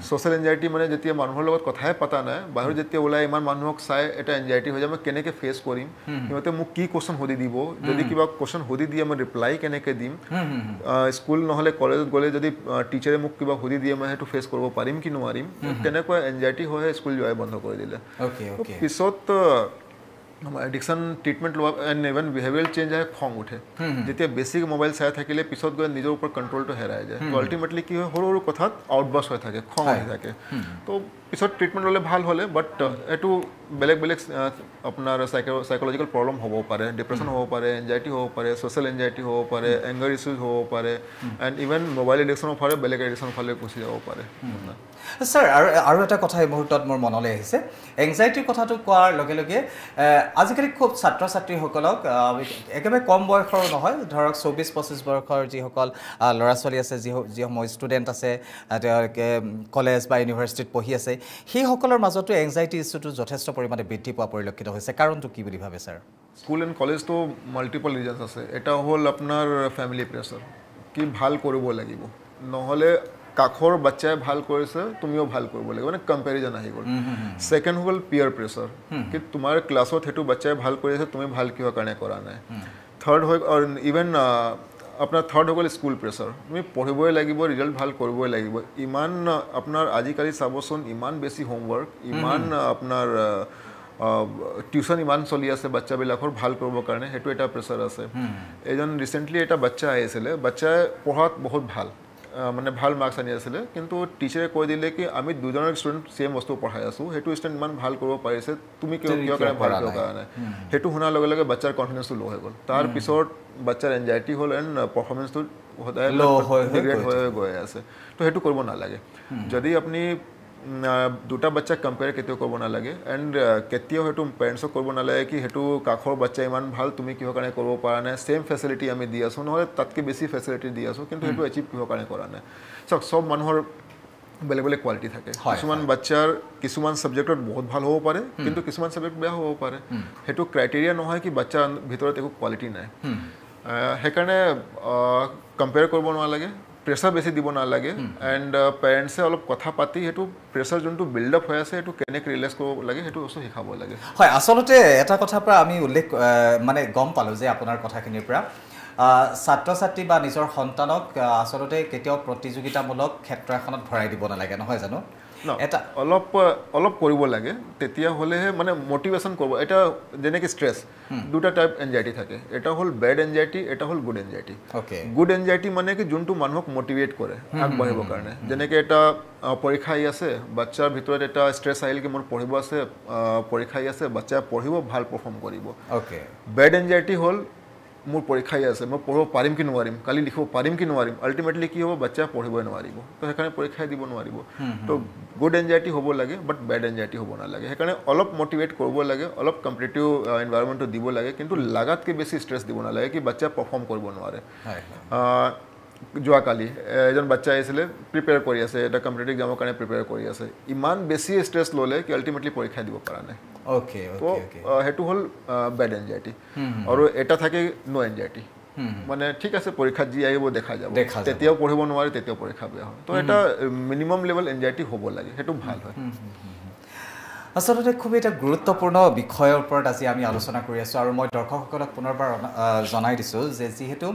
ছ'চিয়েল এনজাইটি মানে যেতিয়া মানুহৰ লগত কথাই পতা নাই বাহিৰত যেতিয়া ওলাই ইমান মানুহক চাই এটা এনজাইটি হৈ যায় মই কেনেকৈ ফেচ কৰিম সিহঁতে মোক কি কুৱেশ্যন সুধি দিব যদি কিবা কুৱেশ্যন সুধি দিয়ে মই ৰিপ্লাই কেনেকৈ দিম স্কুল নহ'লে কলেজত গ'লে যদি টিচাৰে মোক কিবা সুধি দিয়ে মই সেইটো ফেচ কৰিব পাৰিম কি নোৱাৰিম তেনেকুৱা এনজাইটি হৈ স্কুল যোৱাই বন্ধ কৰি দিলে পিছত এডিকশ্যন ট্ৰিটমেণ্ট লোৱা এণ্ড ইভেন বিহেভিয়াৰ চেঞ্জ আহে খং উঠে যেতিয়া বেছিক মোবাইল চাই থাকিলে পিছত গৈ নিজৰ ওপৰত কণ্ট্ৰলটো হেৰাই যায় তো আল্টিমেটলি কি হয় সৰু সৰু কথাত আউটবাষ্ট হৈ থাকে খং আহি থাকে তো পিছত ট্ৰিটমেণ্ট ল'লে ভাল হ'লে বাট এইটো বেলেগ বেলেগ আপোনাৰ সাইকোলজিকেল প্ৰব্লেম হ'ব পাৰে ডিপ্ৰেশ্যন হ'ব পাৰে এনজাইটি হ'ব পাৰে ছ'চিয়েল এনজাইটি হ'ব পাৰে এংগাৰ ইছ্যুজ হ'ব পাৰে এণ্ড ইভেন মোবাইল এডিকশ্যনৰ ফালে বেলেগ এডিকশ্যনৰ ফালে গুচি যাব পাৰে স্যাৰ আৰু এটা কথা এই মুহূৰ্তত মোৰ মনলৈ আহিছে এংজাইটিৰ কথাটো কোৱাৰ লগে লগে আজিকালি খুব ছাত্ৰ ছাত্ৰীসকলক একেবাৰে কম বয়সৰ নহয় ধৰক 24-25 বয়সৰ যিসকল ল'ৰা ছোৱালী আছে যিসমূহ ষ্টুডেণ্ট আছে তেওঁলোকে কলেজ বা ইউনিভাৰ্চিটিত পঢ়ি আছে সেইসকলৰ মাজতো এংজাইটি ইছ্যুটো যথেষ্ট পৰিমাণে বৃদ্ধি পোৱা পৰিলক্ষিত হৈছে কাৰণটো কি বুলি ভাবে ছাৰ স্কুল এণ্ড কলেজটো মাল্টিপল ৰিজনছ আছে এটা হ'ল আপোনাৰ ফেমিলি প্ৰেছাৰ কি ভাল কৰিব লাগিব নহ'লে কাখৰ বাচ্চাই ভাল কৰিছে তুমিও ভাল কৰিব লাগিব মানে কম্পেৰিজন আহি গ'ল ছেকেণ্ড হ'ল পিয়াৰ প্ৰেছাৰ কি তোমাৰ ক্লাছত সেইটো বাচ্চাই ভাল কৰি আছে তুমি ভাল কিহৰ কাৰণে কৰা নাই থাৰ্ড হৈ ইভেন আপোনাৰ থাৰ্ড হৈ গ'ল স্কুল প্ৰেছাৰ তুমি পঢ়িবই লাগিব ৰিজাল্ট ভাল কৰিবই লাগিব ইমান আপোনাৰ আজিকালি চাবচোন ইমান বেছি হোমৱৰ্ক ইমান আপোনাৰ টিউশ্যন ইমান চলি আছে বাচ্চাবিলাকৰ ভাল কৰিবৰ কাৰণে সেইটো এটা প্ৰেছাৰ আছে এজন ৰিচেণ্টলি এটা বাচ্চা আহিছিলে বাচ্চাই পঢ়াত বহুত ভাল মানে ভাল মাৰ্কছ আনি আছিলে কিন্তু টিচাৰে কৈ দিলে কি আমি দুজনৰ ষ্টুডেণ্ট ছেম বস্তু পঢ়াই আছোঁ সেইটো ষ্টুডেণ্ট ইমান ভাল কৰিব পাৰিছে তুমি কিয় কাৰণে ভাল কৰিব পৰা নাই সেইটো শুনাৰ লগে লগে বাচ্চাৰ কনফিডেন্সটো ল' হৈ গ'ল তাৰপিছত বাচ্চাৰ এনজাইটি হ'ল এণ্ড পাৰফৰ্মেঞ্চটো সদায় ডিগ্ৰেড হৈ গৈ আছে তো সেইটো কৰিব নালাগে যদি আপুনি দুটা বাচ্চাক কম্পেয়াৰ কেতিয়াও কৰিব নালাগে এণ্ড কেতিয়াও সেইটো পেৰেণ্টছক কৰিব নালাগে কি সেইটো কাষৰ বাচ্চা ইমান ভাল তুমি কিহৰ কাৰণে কৰিব পৰা নাই ছেম ফেচিলিটি আমি দি আছোঁ নহ'লে তাতকৈ বেছি ফেচিলিটি দি আছোঁ কিন্তু সেইটো এচিভ কিহৰ কাৰণে কৰা নাই চাওক চব মানুহৰ বেলেগ বেলেগ কোৱালিটি থাকে কিছুমান বাচ্চাৰ কিছুমান ছাবজেক্টত বহুত ভাল হ'ব পাৰে কিন্তু কিছুমান ছাবজেক্ট বেয়া হ'ব পাৰে সেইটো ক্ৰাইটেৰিয়া নহয় কি বাচ্চাৰ ভিতৰত একো কোৱালিটি নাই সেইকাৰণে কম্পেয়াৰ কৰিব নালাগে প্ৰেছাৰ বেছি দিব নালাগে এণ্ড পেৰেণ্টছে অলপ কথা পাতি সেইটো প্ৰেছাৰ যোনটো বিল্ডআপ হৈ আছে সেইটো কেনেকৈ ৰিলেক্স কৰিব লাগে সেইটো বস্তু শিকাব লাগে হয় আচলতে এটা কথাৰ পৰা আমি উল্লেখ মানে গম পালোঁ যে আপোনাৰ কথাখিনিৰ পৰা ছাত্ৰ ছাত্ৰী বা নিজৰ সন্তানক আচলতে কেতিয়াও প্ৰতিযোগিতামূলক ক্ষেত্ৰ এখনত ভৰাই দিব নালাগে নহয় জানো এটা অলপ কৰিব লাগে তেতিয়াহ'লেহে মানে মটিভেশ্যন কৰিব এটা যেনেকৈ ষ্ট্ৰেছ দুটা টাইপ এনজাইটি থাকে এটা হ'ল বেড এনজাইটি এটা হ'ল গুড এনজাইটি গুড এনজাইটি মানে কি যোনটো মানুহক মটিভেট কৰে আগবাঢ়িবৰ কাৰণে যেনেকৈ এটা পৰীক্ষা আহি আছে বাচ্চাৰ ভিতৰত এটা ষ্ট্ৰেছ আহিল কি মোৰ পঢ়িব আছে পৰীক্ষা আহি আছে বাচ্চাই পঢ়িব ভাল পাৰফৰ্ম কৰিব বেড এনজাইটি হ'ল মোৰ পৰীক্ষাই আছে মই পঢ়িব পাৰিম কি নোৱাৰিম কালি লিখিব পাৰিম কি নোৱাৰিম আল্টিমেটলি কি হ'ব বাচ্চা পঢ়িবই নোৱাৰিব তো সেইকাৰণে পৰীক্ষাই দিব নোৱাৰিব তো গুড এনজাইটি হ'ব লাগে বাট বেড এনজাইটি হ'ব নালাগে সেইকাৰণে অলপ মটিভেট কৰিব লাগে অলপ কম্পিটিটিভ এনভাইৰনমেণ্টটো দিব লাগে কিন্তু লাগাতকৈ বেছি ষ্ট্ৰেছ দিব নালাগে কি বাচ্চা পাৰফৰ্ম কৰিব নোৱাৰে যোৱাকালি এজন বাচ্চা আহিছিলে প্ৰিপেয়াৰ কৰি আছে এটা কম্পিটিটিভ এক্সামৰ কাৰণে প্ৰিপেয়াৰ কৰি আছে ইমান বেছি ষ্ট্ৰেছ ল'লে কি আল্টিমেটলি পৰীক্ষা দিব পৰা নাই সেইটো হ'ল বেড এনজাইটি আৰু এটা থাকে ন' এনজাইটি মানে ঠিক আছে পৰীক্ষাত যি আহিব দেখা যাব তেতিয়াও পঢ়িব নোৱাৰে তেতিয়াও পৰীক্ষা বেয়া হয় তো এটা মিনিমাম লেভেল এনজাইটি হ'ব লাগে সেইটো ভাল হয় আচলতে খুব এটা গুৰুত্বপূৰ্ণ বিষয়ৰ ওপৰত আজি আমি আলোচনা কৰি আছোঁ আৰু মই দৰ্শকসকলক পুনৰবাৰ জনাই দিছোঁ যে যিহেতু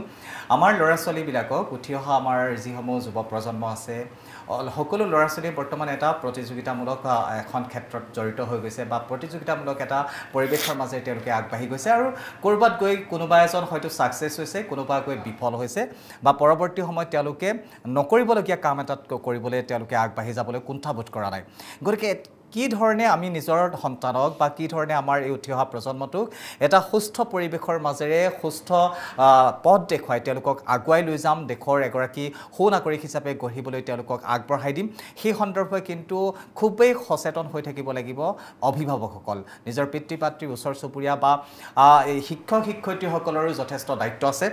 আমাৰ ল'ৰা ছোৱালীবিলাকক উঠি অহা আমাৰ যিসমূহ যুৱ প্ৰজন্ম আছে সকলো ল'ৰা ছোৱালী বৰ্তমান এটা প্ৰতিযোগিতামূলক এখন ক্ষেত্ৰত জড়িত হৈ গৈছে বা প্ৰতিযোগিতামূলক এটা পৰিৱেশৰ মাজেৰে তেওঁলোকে আগবাঢ়ি গৈছে আৰু ক'ৰবাত গৈ কোনোবা এজন হয়তো ছাকচেছ হৈছে কোনোবা গৈ বিফল হৈছে বা পৰৱৰ্তী সময়ত তেওঁলোকে নকৰিবলগীয়া কাম এটাত কৰিবলৈ তেওঁলোকে আগবাঢ়ি যাবলৈ কুণ্ঠাবোধ কৰা নাই গতিকে কি ধৰণে আমি নিজৰ সন্তানক বা কি ধৰণে আমাৰ এই উঠি অহা প্ৰজন্মটোক এটা সুস্থ পৰিৱেশৰ মাজেৰে সুস্থ পথ দেখুৱাই তেওঁলোকক আগুৱাই লৈ যাম দেশৰ এগৰাকী সুনাগৰিক হিচাপে গঢ়িবলৈ তেওঁলোকক আগবঢ়াই দিম সেই সন্দৰ্ভত কিন্তু খুবেই সচেতন হৈ থাকিব লাগিব অভিভাৱকসকল নিজৰ পিতৃ মাতৃ ওচৰ চুবুৰীয়া বা শিক্ষক শিক্ষয়িত্ৰীসকলৰো যথেষ্ট দায়িত্ব আছে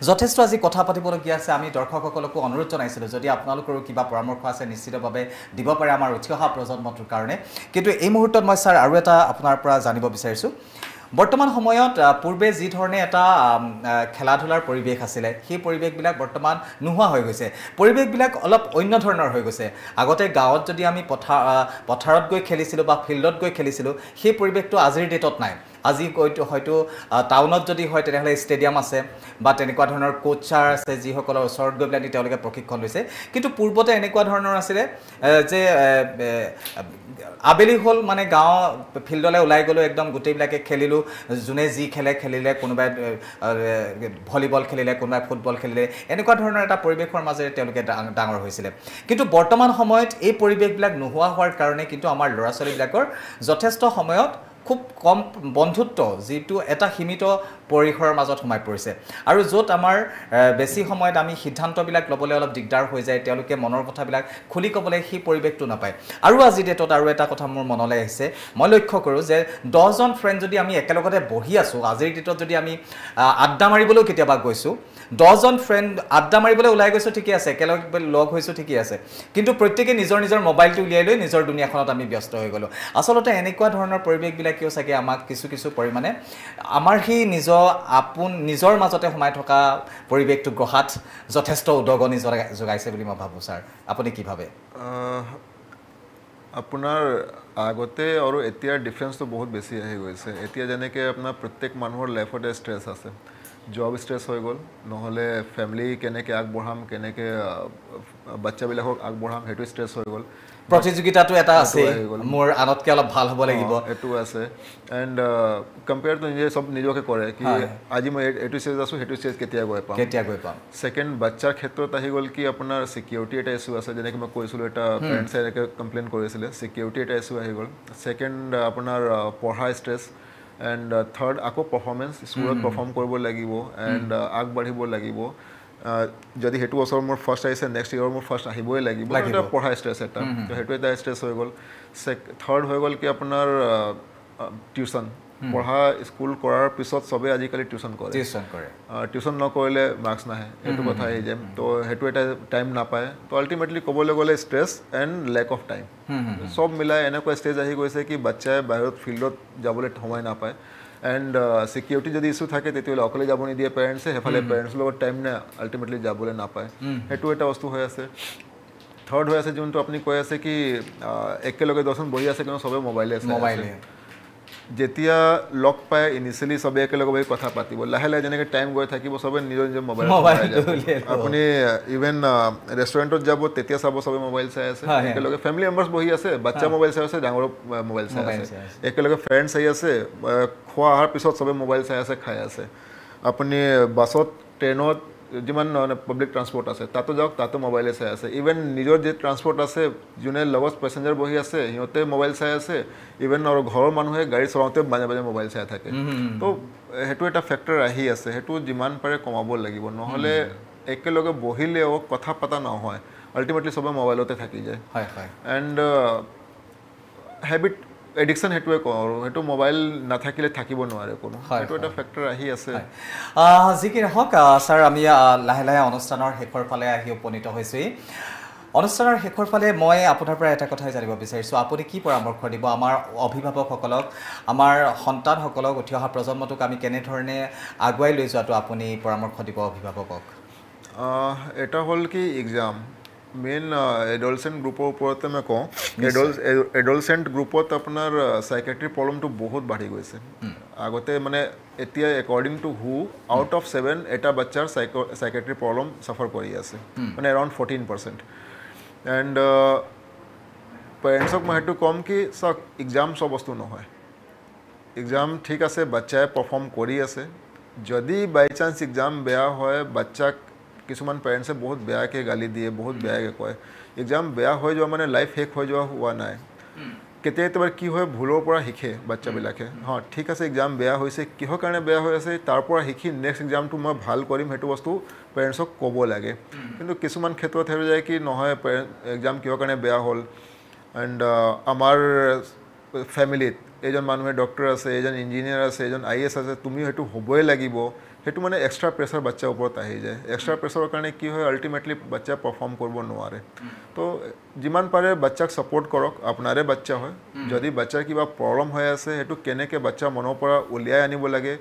যথেষ্ট আজি কথা পাতিবলগীয়া আছে আমি দৰ্শকসকলকো অনুৰোধ জনাইছিলোঁ যদি আপোনালোকৰো কিবা পৰামৰ্শ আছে নিশ্চিতভাৱে দিব পাৰে আমাৰ উঠি অহা প্ৰজন্মটোৰ কাৰণে কিন্তু এই মুহূৰ্তত মই ছাৰ আৰু এটা আপোনাৰ পৰা জানিব বিচাৰিছোঁ বৰ্তমান সময়ত পূৰ্বে যি ধৰণে এটা খেলা ধূলাৰ পৰিৱেশ আছিলে সেই পৰিৱেশবিলাক বৰ্তমান নোহোৱা হৈ গৈছে পৰিৱেশবিলাক অলপ অন্য ধৰণৰ হৈ গৈছে আগতে গাঁৱত যদি আমি পথাৰত গৈ খেলিছিলোঁ বা ফিল্ডত গৈ খেলিছিলোঁ সেই পৰিৱেশটো আজিৰ ডেটত নাই আজি হয়তো টাউনত যদি হয় তেনেহ'লে ষ্টেডিয়াম আছে বা তেনেকুৱা ধৰণৰ কোচাৰ আছে যিসকলৰ ওচৰত গৈ পেলাই তেওঁলোকে প্ৰশিক্ষণ লৈছে কিন্তু পূৰ্বতে এনেকুৱা ধৰণৰ আছিলে যে আবেলি হ'ল মানে গাঁও ফিল্ডলৈ ওলাই গ'লোঁ একদম গোটেইবিলাকে খেলিলোঁ যোনে যি খেলিলে কোনোবাই ভলীবল খেলিলে কোনোবাই ফুটবল খেলিলে এনেকুৱা ধৰণৰ এটা পৰিৱেশৰ মাজেৰে তেওঁলোকে ডাঙৰ হৈছিলে কিন্তু বৰ্তমান সময়ত এই পৰিৱেশবিলাক নোহোৱা হোৱাৰ কাৰণে কিন্তু আমাৰ ল'ৰা ছোৱালীবিলাকৰ যথেষ্ট সময়ত খুব কম বন্ধুত্ব যিটো এটা সীমিত পৰিসৰৰ মাজত সোমাই পৰিছে আৰু য'ত আমাৰ বেছি সময়ত আমি সিদ্ধান্তবিলাক ল'বলৈ অলপ দিগদাৰ হৈ যায় তেওঁলোকে মনৰ কথাবিলাক খুলি ক'বলৈ সেই পৰিৱেশটো নাপায় আৰু আজি ডেটত আৰু এটা কথা মোৰ মনলৈ আহিছে মই লক্ষ্য কৰোঁ যে 10জন ফ্ৰেণ্ড যদি আমি একেলগতে বহি আছোঁ আজিৰ ডেটত যদি আমি আড্ডা মাৰিবলৈও কেতিয়াবা গৈছোঁ 10জন ফ্ৰেণ্ড আড্ডা মাৰিবলৈ ওলাই গৈছোঁ ঠিকে আছে একেলগে লগ হৈছোঁ ঠিকে আছে কিন্তু প্ৰত্যেকে নিজৰ নিজৰ মোবাইলটো উলিয়াই লৈ নিজৰ দুনিয়াখনত আমি ব্যস্ত হৈ গ'লোঁ আচলতে এনেকুৱা ধৰণৰ পৰিৱেশবিলাকেও চাগে আমাক কিছু পৰিমাণে আমাৰ সেই নিজৰ মাজতে সোমাই থকা পৰিৱেশটো গঢ়াত যথেষ্ট উদগনি যোগাইছে বুলি মই ভাবোঁ ছাৰ আপুনি কি ভাবে আপোনাৰ আগতে আৰু এতিয়াৰ ডিফাৰেঞ্চটো বহুত বেছি আহি গৈছে এতিয়া যেনেকৈ আপোনাৰ প্ৰত্যেক মানুহৰ লাইফতে ষ্ট্ৰেছ আছে জব ষ্ট্ৰেছ হৈ গ'ল নহ'লে ফেমিলি কেনেকৈ আগবঢ়াম কেনেকৈ বাচ্চাবিলাকক আগবঢ়াম সেইটো ষ্ট্ৰেছ হৈ গ'ল প্ৰতিযোগিতাটো এটা আছে মোৰ আনতকৈ অলপ ভাল হ'ব লাগিব এইটো আছে এণ্ড কম্পেয়াৰটো নিজে চব নিজকে কৰে কি আজি মই এইটো ষ্টেজ আছোঁ সেইটো ষ্টেজ কেতিয়া গৈ পাম ছেকেণ্ড বাচ্চাৰ ক্ষেত্ৰত আহি গ'ল কি আপোনাৰ ছিকিউৰিটি এটা ইছ্যু আছে যেনেকৈ মই কৈছিলোঁ এটা পেৰেণ্টছে এনেকৈ কমপ্লেইন কৰিছিলে ছিকিউৰিটি এটা ইছ্যু আহি গ'ল ছেকেণ্ড আপোনাৰ পঢ়া ষ্ট্ৰেছ এণ্ড থাৰ্ড আকৌ পাৰফৰ্মেঞ্চ স্কুলত পাৰফৰ্ম কৰিব লাগিব এণ্ড আগবাঢ়িব লাগিব যদি সেইটো বছৰ মোৰ ফাৰ্ষ্ট আহিছে নেক্সট ইয়েৰ মোৰ ফাৰ্ষ্ট আহিবই লাগিব এটা পঢ়া ষ্ট্ৰেছ এটা তো সেইটো এটা ষ্ট্ৰেছ হৈ গ'ল থাৰ্ড হৈ গ'ল কি আপোনাৰ টিউশ্যন পঢ়া স্কুল কৰাৰ পিছত চবেই আজিকালি টিউশ্যন কৰে টিউশ্যন নকৰিলে মাৰ্কছ নাহে সেইটো কথা আহি যায় তো সেইটো এটা টাইম নাপায় তো আল্টিমেটলি ক'বলৈ গ'লে stress and lake of time চব মিলাই এনেকুৱা ষ্টেজ আহি গৈছে কি বাচ্চাই বাহিৰত ফিল্ডত যাবলৈ সময় নাপায় এণ্ড ছিকিউৰিটি যদি ইছ্যু থাকে তেতিয়াহ'লে অকলে যাব নিদিয়ে পেৰেণ্টছে সেইফালে পেৰেণ্টছৰ লগত টাইম নাই আল্টিমেটলি যাবলৈ নাপায় সেইটো এটা বস্তু হৈ আছে থাৰ্ড হৈ আছে যোনটো আপুনি কৈ আছে কি একেলগে 10জন বহি আছে কিন্তু চবে মোবাইলে যেতিয়া লগ পায় ইনিচিয়েলি চবে একেলগে বহি কথা পাতিব লাহে লাহে যেনেকৈ টাইম গৈ থাকিব চবে নিজৰ নিজৰ মোবাইল আপুনি ইভেন ৰেষ্টুৰেণ্টত যাব তেতিয়া চাব চবে মোবাইল চাই আছে একেলগে ফেমিলি মেম্বাৰ্ছ বহি আছে বাচ্চা মোবাইল চাই আছে ডাঙৰ মোবাইল চাই আছে একেলগে ফ্ৰেণ্ড চাই আছে খোৱা অহাৰ পিছত চবে মোবাইল চাই আছে খাই আছে আপুনি বাছত ট্ৰেইনত যিমান পাব্লিক ট্ৰান্সপৰ্ট আছে তাতো যাওক তাতো মোবাইলে চাই আছে ইভেন নিজৰ যি ট্ৰান্সপৰ্ট আছে যোনে লগত পেচেঞ্জাৰ বহি আছে সিহঁতে মোবাইল চাই আছে ইভেন আৰু ঘৰৰ মানুহে গাড়ী চলাওঁতে মাজে মাজে মোবাইল চাই থাকে তো সেইটো এটা ফেক্টৰ আহি আছে সেইটো যিমান পাৰে কমাব লাগিব নহ'লে একেলগে বহিলেও কথা পতা নহয় আল্টিমেটলি চবে মোবাইলতে থাকি যায় এণ্ড হেবিট এডিকশ্যন সেইটোৱে কওঁ আৰু সেইটো মোবাইল নাথাকিলে থাকিব নোৱাৰে কোনো সেইটো এটা ফেক্টৰ আহি আছে যি কি নহওক ছাৰ আমি লাহে লাহে অনুষ্ঠানৰ শেষৰ ফালে আহি উপনীত হৈছোঁহি অনুষ্ঠানৰ শেষৰ ফালে মই আপোনাৰ পৰা এটা কথাই জানিব বিচাৰিছোঁ আপুনি কি পৰামৰ্শ দিব আমাৰ অভিভাৱকসকলক আমাৰ সন্তানসকলক উঠি অহা প্ৰজন্মটোক আমি কেনেধৰণে আগুৱাই লৈ যোৱাটো আপুনি পৰামৰ্শ দিব অভিভাৱকক এটা হ'ল কি এক্সাম মেইন এডলচেণ্ট গ্ৰুপৰ ওপৰতে মই কওঁ এডলচেণ্ট গ্ৰুপত আপোনাৰ চাইকেট্ৰি প্ৰব্লেমটো বহুত বাঢ়ি গৈছে আগতে মানে এতিয়া according to who out of 7 এটা বাচ্চাৰ চাইকেট্ৰি প্ৰব্লেম চাফাৰ কৰি আছে মানে এৰাউণ্ড 14% এণ্ড পেৰেণ্টছক মই সেইটো ক'ম কি চাওক এক্সাম চব বস্তু নহয় এক্সাম ঠিক আছে বাচ্চাই পাৰফৰ্ম কৰি আছে যদি বাই চান্স এক্সাম বেয়া হয় বাচ্চাক কিছুমান পেৰেণ্টছে বহুত বেয়াকৈ গালি দিয়ে বহুত বেয়াকৈ কয় এক্সাম বেয়া হৈ যোৱা মানে লাইফ শেষ হৈ যোৱা হোৱা নাই কেতিয়াবা কি হয় ভুলৰ পৰা শিকে বাচ্চাবিলাকে ঠিক আছে এক্সাম বেয়া হৈছে কিহৰ কাৰণে বেয়া হৈ আছে তাৰ পৰা শিকি নেক্সট এক্সামটো মই ভাল কৰিম সেইটো বস্তু পেৰেণ্টছক ক'ব লাগে কিন্তু কিছুমান ক্ষেত্ৰত হৈ যায় কি নহয় এক্সাম কিহৰ কাৰণে বেয়া হ'ল এণ্ড আমাৰ ফেমিলিত এজন মানুহে ডক্টৰ আছে এজন ইঞ্জিনিয়াৰ আছে এজন IAS আছে তুমিও সেইটো হ'বই লাগিব সেইটো মানে এক্সট্ৰা প্ৰেছাৰ বাচ্চাৰ ওপৰত আহি যায় এক্সট্ৰা প্ৰেছাৰৰ কাৰণে কি হয় আল্টিমেটলি বাচ্চা পাৰফৰ্ম কৰিব নোৱাৰে তো যিমান পাৰে বাচ্চাক ছাপোৰ্ট কৰক আপোনাৰে বাচ্চা হয় যদি বাচ্চাৰ কিবা প্ৰব্লেম হৈ আছে সেইটো কেনেকৈ বাচ্চা মনৰ পৰা উলিয়াই আনিব লাগে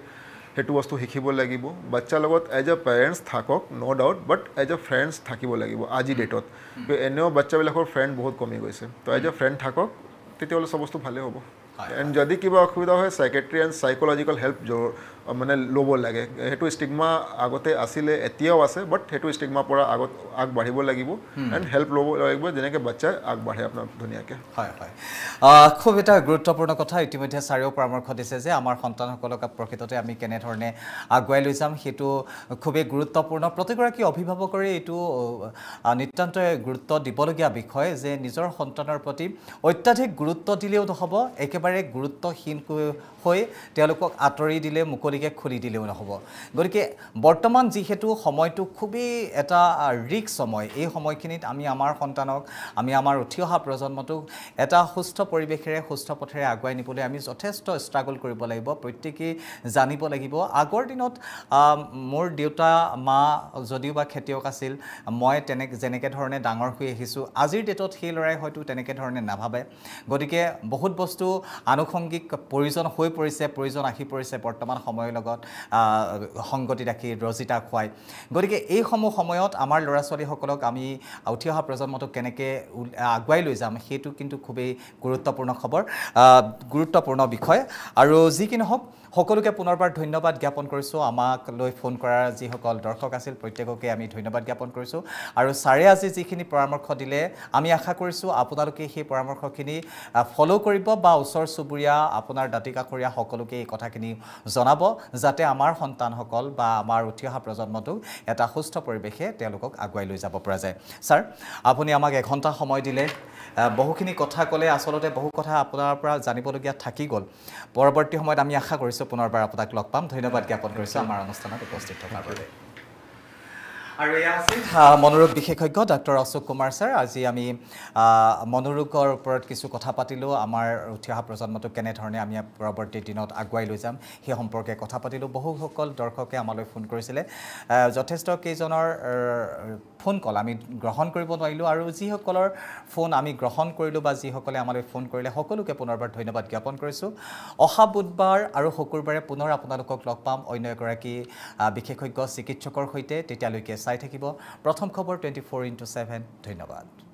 সেইটো বস্তু শিকিব লাগিব বাচ্চাৰ লগত এজ এ পেৰেণ্টছ থাকক no' doubt but as a friends থাকিব লাগিব আজি ডেটত এনেও বাচ্চাবিলাকৰ ফ্ৰেণ্ড বহুত কমি গৈছে তো এজ এ ফ্ৰেণ্ড থাকক তেতিয়াহ'লে চব বস্তু ভালেই হ'ব এণ্ড যদি কিবা অসুবিধা হয় সাইকেট্ৰি এণ্ড সাইক'লজিকেল হেল্প মানে ল'ব লাগে সেইটো ষ্টিগমা আগতে আছিলে এতিয়াও আছে বাট সেইটো ষ্টিগমাৰ পৰা আগবাঢ়িব লাগিব এণ্ড হেল্প ল'ব লাগিব যেনেকৈ বাচ্চাই আগবাঢ়ে আপোনাৰ ধুনীয়াকৈ হয় হয় খুব এটা গুৰুত্বপূৰ্ণ কথা ইতিমধ্যে ছাৰেও পৰামৰ্শ দিছে যে আমাৰ সন্তানসকলক প্ৰকৃততে আমি কেনেধৰণে আগুৱাই লৈ যাম সেইটো খুবেই গুৰুত্বপূৰ্ণ প্ৰতিগৰাকী অভিভাৱকৰে এইটো নিতান্ত গুৰুত্ব দিবলগীয়া বিষয় যে নিজৰ সন্তানৰ প্ৰতি অত্যাধিক গুৰুত্ব দিলেও নহ'ব একেবাৰে গুৰুত্বহীন হৈ তেওঁলোকক আঁতৰি দিলে মুকলিকে খুলি দিলেও নহ'ব গতিকে বৰ্তমান যিহেতু সময়টো খুবেই এটা ৰিস্ক সময় এই সময়খিনিত আমি আমাৰ সন্তানক আমি আমাৰ উঠি অহা প্ৰজন্মটোক এটা সুস্থ পৰিৱেশেৰে সুস্থ পথেৰে আগুৱাই নিবলৈ আমি যথেষ্ট ষ্ট্ৰাগল কৰিব লাগিব প্ৰত্যেকেই জানিব লাগিব আগৰ দিনত মোৰ দেউতা মা যদিও বা খেতিয়ক আছিল মই যেনেকৈ ধৰণে ডাঙৰ হৈ আহিছোঁ আজিৰ ডেটত সেই ল'ৰাই হয়তো তেনেকৈ ধৰণে নাভাবে গতিকে বহুত বস্তু আনুষংগিক প্ৰয়োজন হৈ প্ৰয়োজন আহি পৰিছে বৰ্তমান সময়ৰ লগত সংগতি ৰাখি ৰজিতা খুৱাই গতিকে এই সময়ত আমাৰ ল'ৰা ছোৱালীসকলক আমি উঠি অহা প্ৰজন্মটোক কেনেকৈ আগুৱাই লৈ যাম সেইটো কিন্তু খুবেই গুৰুত্বপূৰ্ণ বিষয় আৰু যি কি নহওক সকলোকে পুনৰবাৰ ধন্যবাদ জ্ঞাপন কৰিছোঁ আমাক লৈ ফোন কৰাৰ যিসকল দৰ্শক আছিল প্ৰত্যেককে আমি ধন্যবাদ জ্ঞাপন কৰিছোঁ আৰু ছাৰে আজি যিখিনি পৰামৰ্শ দিলে আমি আশা কৰিছোঁ আপোনালোকে সেই পৰামৰ্শখিনি ফ'ল' কৰিব বা ওচৰ চুবুৰীয়া আপোনাৰ দাঁতি কাষৰীয়া সকলোকে এই কথাখিনি জনাব যাতে আমাৰ সন্তানসকল বা আমাৰ উঠি অহা প্ৰজন্মটোক এটা সুস্থ পৰিৱেশে তেওঁলোকক আগুৱাই লৈ যাব পৰা যায় ছাৰ আপুনি আমাক এঘণ্টা সময় দিলে বহুখিনি কথা ক'লে আচলতে বহু কথা আপোনাৰ পৰা জানিবলগীয়া থাকি গ'ল পৰৱৰ্তী সময়ত আমি আশা কৰিছোঁ পুনৰবাৰ আপোনাক লগ পাম ধন্যবাদ জ্ঞাপন কৰিছোঁ আমাৰ অনুষ্ঠানত উপস্থিত থকাৰ বাবে আৰু এয়া আছিল মনোৰোগ বিশেষজ্ঞ ডাক্তৰ অশোক কুমাৰ ছাৰ আজি আমি মনোৰোগৰ ওপৰত কিছু কথা পাতিলোঁ আমাৰ উঠি অহা প্ৰজন্মটোক কেনেধৰণে আমি পৰৱৰ্তী দিনত আগুৱাই লৈ যাম সেই সম্পৰ্কে কথা পাতিলোঁ বহুসকল দৰ্শকে আমালৈ ফোন কৰিছিলে যথেষ্ট কেইজনৰ ফোন কল আমি গ্ৰহণ কৰিব নোৱাৰিলোঁ আৰু যিসকলৰ ফোন আমি গ্ৰহণ কৰিলোঁ বা যিসকলে আমালৈ ফোন কৰিলে সকলোকে পুনৰবাৰ ধন্যবাদ জ্ঞাপন কৰিছোঁ অহা বুধবাৰ আৰু শুকুৰবাৰে পুনৰ আপোনালোকক লগ পাম অন্য এগৰাকী বিশেষজ্ঞ চিকিৎসকৰ সৈতে তেতিয়ালৈকে চাই থাকিব প্ৰথম খবৰ 24x7 ধন্যবাদ